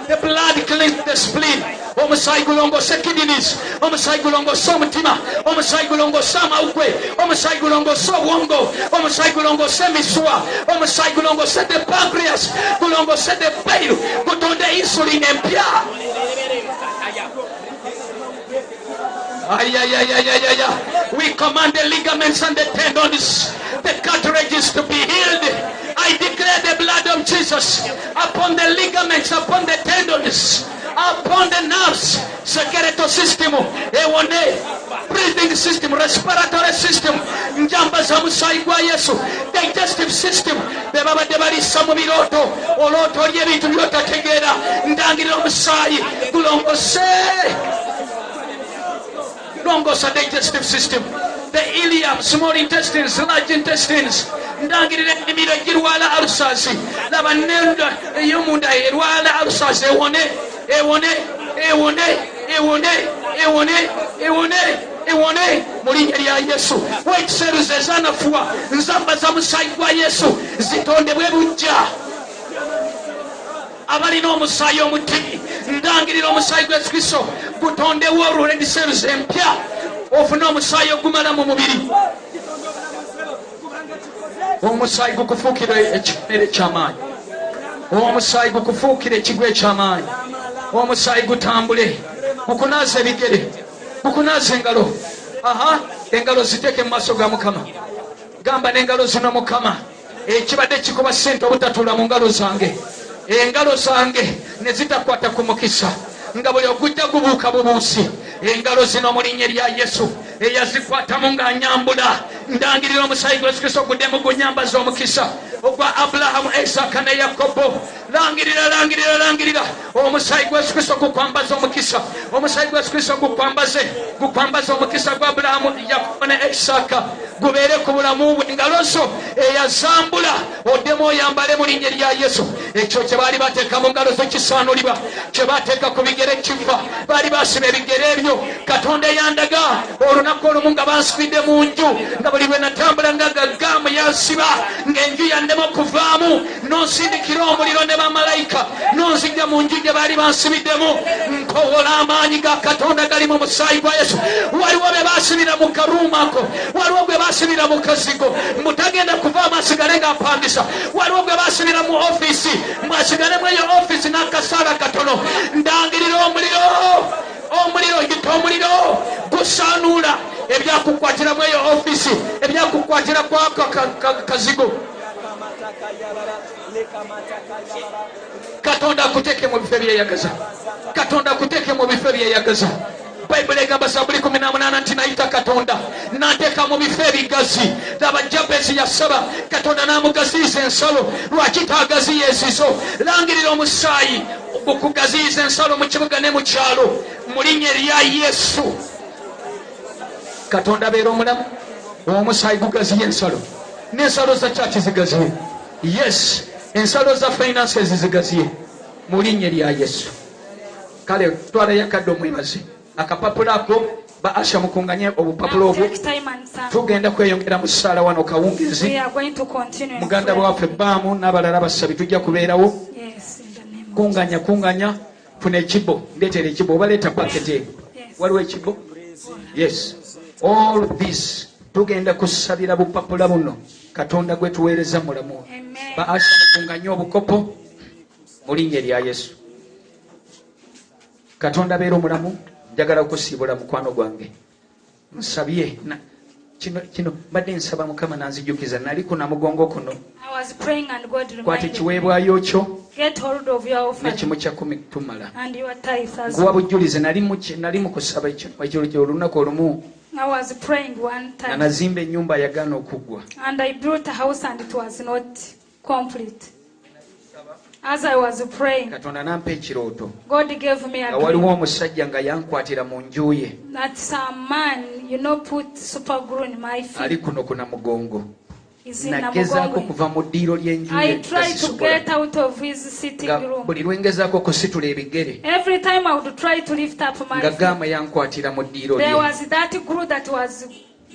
Speaker 1: The blood cleans the spleen. Omusaayi gulongosa kidneys, omusaayi gulongosa omutima, omusaayi gulongosa amawugwe, omusaayi gulongosa obwongo, omusaayi gulongosa emisuwa, omusaayi gulongosa the pancreas, gulongosa the bile, gutonde insulin empya. We command the ligaments and the tendons, the cartilages to be healed. I declare the blood of Jesus upon the ligaments, upon the tendons, upon the nerves, skeletal system, breathing system, respiratory system, njamba za musaayi gwa Yesu, digestive system. Bebabadde balisa mu biroto, olooto olya ebintu byotategeera. Ndangirira omusaayi gulongosa digestive system, the ileum, small intestines, large intestines. Ndangirira ennimiro egirwala ulcers. Laba nenda ey'omunda erwala ulcers ewone mu linnya lya Yesu. White cells ezanafuwa, nzamba za musaayi gwa Yesu zitondebwe bujja. Abalina omusaayi omutini, ndangirira omusaayi gwa Yesu Kristo gutondewo red cells empya, ofune omusaayi ogumala mu mubiri. Omusaayi gukufuukira ekimere eky'amaanyi, omusaayi gukufuukira ekigwa eky'amaanyi, omusaayi gutambule mukunaaza ebigere, mukunaaza engalo. Engalo ziteeke mu maaso ga Mukama. Gamba n'engalo zino Mukama, ekibadde kikuba ssente obutatuula mu ngalo zange, engalo zange ne zitakwata ku mukisa, nga buli ogujja gubuuka bubuusi. Engalo zino mu linnya lya Yesu eyazikwatamu ng'anyambula, ndangirira omusaayi gwa Yesu Kristo guddemu gunyambaza omukisa ogwa Abulahamu, Isaaka ne Yakobo. Langirira omusaayi gwa Yesu Kristo gukwambaza omukisa, omusaayi gwa Yesu Kristo gukwambaza omukisa gwa Abulahamu, Yakobo ne Isaaka gubeere ku bulamu bwe. Engalo zo eyazambula oddemu oyambale mu linnya lya Yesu. Ekyo kye baali bateeka mu ngalo zo kisaanulibwa, kye bateeka ku bigere kiva. Baali basiba ebigere ebyo, Katonda yandaga olunaku olumu nga bansibidde mu nju, nga buli lwe natambula nga gaggaamu yansiba, ng'enju yandema okuvaamu, n'onsindikira omuliro ne bamalayika, n'onzijja mu nju gye baali bansibiddemu. Nkowola amaanyi ga Katonda gali mu musaayi gwa Yesu. Waliwo be baasibira mu karuuma ako, waliwo gwe baasibira mu kazigo mutagenda kuvaamu asigale ng'apangisa, waliwo gwe baasibira mu ofiisi mwasigale eyo ofiisi n'akasaala katono. Ndangirira omuliro yita omuliro gusaanula ebyakukwatira mu eyo ofiisi, ebyakukwatira kwako kazigo. Katonda akuteeke mu bifo byeyagaza, Katonda akuteeke mu bifo byeyagaza. Bayibuli egamba Zabuli 18 nti nayita Katonda n'anteeka mu bifo ebigazi. Laba Jabezi yasaba Katonda n'amugaziyiza ensalo. Lwaki taagaziya ezizo? Langirira omusaayi gukugaziyiza ensalo mu kibuga ne mu kyalo mu linnya lya Yesu. Katonda abeera omulamu, omusaayi gugaziya ensalo, n'ensalo za kyaki zigaziye. Yes, ensalo za finances zigaziye mu linnya lya Yesu. Kale twala yakadde omwebaze akapapula ako Asha mukunganye obupapulo obwo.
Speaker 3: Take time and sign.
Speaker 1: Tugenda kweyongera mu ssala wano kawungizi.
Speaker 3: We are going to continue.
Speaker 1: Muganda bwaffe Baamu n'abalala basabi tujja kubeerawo.
Speaker 3: Yes, in the name of
Speaker 1: Kunganya funa ekibbo ndeetera ekibbo oba leeta paketi eno. Waliwo ekibbo? Yes. All this tugenda kusabira bupapula buno Katonda gwe tuweereza mulamu. Asha mukunganye obukopo mu linnya lya Yesu. Katonda beera omulamu. Njagala okusiibula mukwano gwange. Nsabye kino mbadde nsaba Mukama nanzijukiza nali kuna mugongo kuno.
Speaker 3: I was praying and God reminded me.
Speaker 1: Kwati kiweebwayo kyo.
Speaker 3: Get hold of your offering.
Speaker 1: N'ekimu kya 10 tumala.
Speaker 3: And your tithes as
Speaker 1: Nkuwa bujulize nali mu kusaba ekyo olunaku olumu.
Speaker 3: I was praying one time.
Speaker 1: Nazimba ennyumba yagaana okuggwa.
Speaker 3: And I built a house and it was not complete. As I was praying,
Speaker 1: Katonda nampa ekirooto.
Speaker 3: God gave me a
Speaker 1: Waliwo
Speaker 3: dream
Speaker 1: omusajja nga yankwatira mu nju ye.
Speaker 3: that some man, put super glue in my feet.
Speaker 1: Ali kuno kuna mugongo.
Speaker 3: He's in
Speaker 1: Nagezaako
Speaker 3: Namugongo.
Speaker 1: kuva mu ddiiro ly'enju
Speaker 3: I
Speaker 1: ye.
Speaker 3: tried to get out of his sitting room.
Speaker 1: Buli lwengezaako kusitula ebigere.
Speaker 3: Every time I would try to lift up my
Speaker 1: Nga
Speaker 3: feet,
Speaker 1: gaama yankwatira mu ddiiro
Speaker 3: there
Speaker 1: lye.
Speaker 3: was that glue that was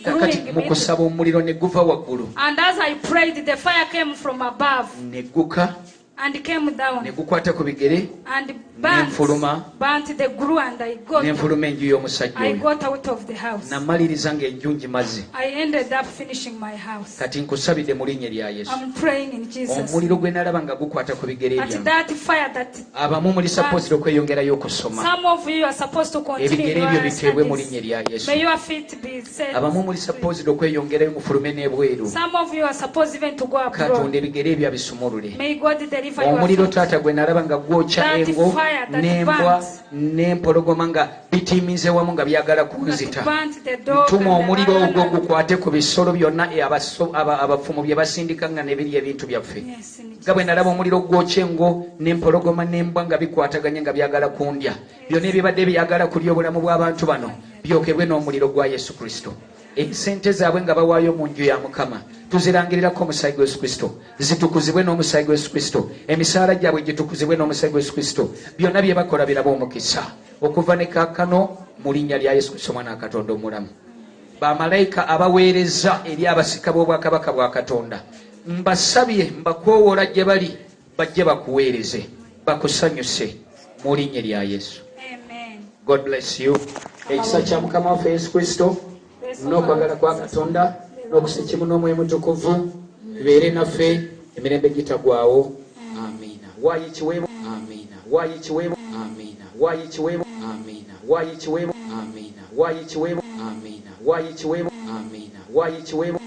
Speaker 1: Kakati
Speaker 3: gluing
Speaker 1: mu
Speaker 3: me.
Speaker 1: kusaba omuliro ne guva waggulu.
Speaker 3: And as I prayed, the fire came from above
Speaker 1: Ne gukka
Speaker 3: and came down
Speaker 1: ne gukwata ku bigere
Speaker 3: and
Speaker 1: Nenfuluma.
Speaker 3: burnt the glue, and I
Speaker 1: n'enfuluma enju y'omusajja oyo.
Speaker 3: got out of the house.
Speaker 1: Namaliriza ng'enju ngimaze.
Speaker 3: I ended up finishing my house.
Speaker 1: Kati nkusabidde mu linnya lya Yesu.
Speaker 3: I'm praying in Jesus.
Speaker 1: Omuliro gwe nalaba nga gukwata ku bigere
Speaker 3: But
Speaker 1: byange.
Speaker 3: that fire that
Speaker 1: Abamu muli supposed okweyongerayo okusoma.
Speaker 3: some of you are supposed to continue
Speaker 1: Ebigere ebyo
Speaker 3: your
Speaker 1: biteebwe mu
Speaker 3: studies.
Speaker 1: linnya lya Yesu.
Speaker 3: May your feet be set.
Speaker 1: Abamu muli supposed okweyongerayo mufulume n'ebweru.
Speaker 3: Some of you are supposed even to go
Speaker 1: Katonda
Speaker 3: abroad.
Speaker 1: ebigere ebyo abisumulule.
Speaker 3: May God deliver your
Speaker 1: Omuliro
Speaker 3: feet.
Speaker 1: taata gwe nalaba nga gwokya
Speaker 3: That
Speaker 1: engo
Speaker 3: fire that
Speaker 1: n'embwa
Speaker 3: burns.
Speaker 1: n'empologoma nga bitiimize wamu nga byagala kunzita.
Speaker 3: That burnt the dog
Speaker 1: Ntuma
Speaker 3: and the
Speaker 1: omuliro ogwo
Speaker 3: lion.
Speaker 1: gukwate ku bisolo byonna abafumu bye basindika nga ne biri ebintu byaffe.
Speaker 3: Yes, in
Speaker 1: Nga bwe nalaba omuliro gwokya engo n'empologoma n'embwa nga bikwataganye nga byagala kundya. Byonna ebibadde byagala kulya obulamu bw'abantu bano byokebwe n'omuliro gwa Yesu Kristo. Esente zaabwe nga bawaayo mu nju ya Mukama tuzirangirirako omusaayi gwa Yesu Kristo, zitukuzibwe n'omusaayi gwa Yesu Kristo, emisaala gyabwe gitukuzibwe n'omusaayi gwa Yesu Kristo. Byonna bye bakola biraba omukisa okuva ne kaakano mu linnya lya Yesu Kristo Mwana wa Katonda omulamu. Bamalayika abaweereza eri abasika b'obwakabaka bwa Katonda, mbasabye mbakoowoola gye bali bajje bakuweereze bakusanyuse mu linnya lya Yesu.
Speaker 3: Amen.
Speaker 1: God bless you. Ekisa kya Mukama waffe Yesu Kristo n'okwagala kwa Katonda n'okusikimu n'Omwoyo Mutukuvu bibeere naffe emirembe gitagwawo. Amiina. Waayo ekiweebwa. Amiina. Waayo ekiweebwa. Amiina. Waayo ekiweebwa. Amiina. Waayo ekiweebwa. Amiina. Waayo ekiweebwa. Amiina. Waayo ekiweebwa. Amiina. Waayo ekiweebwa.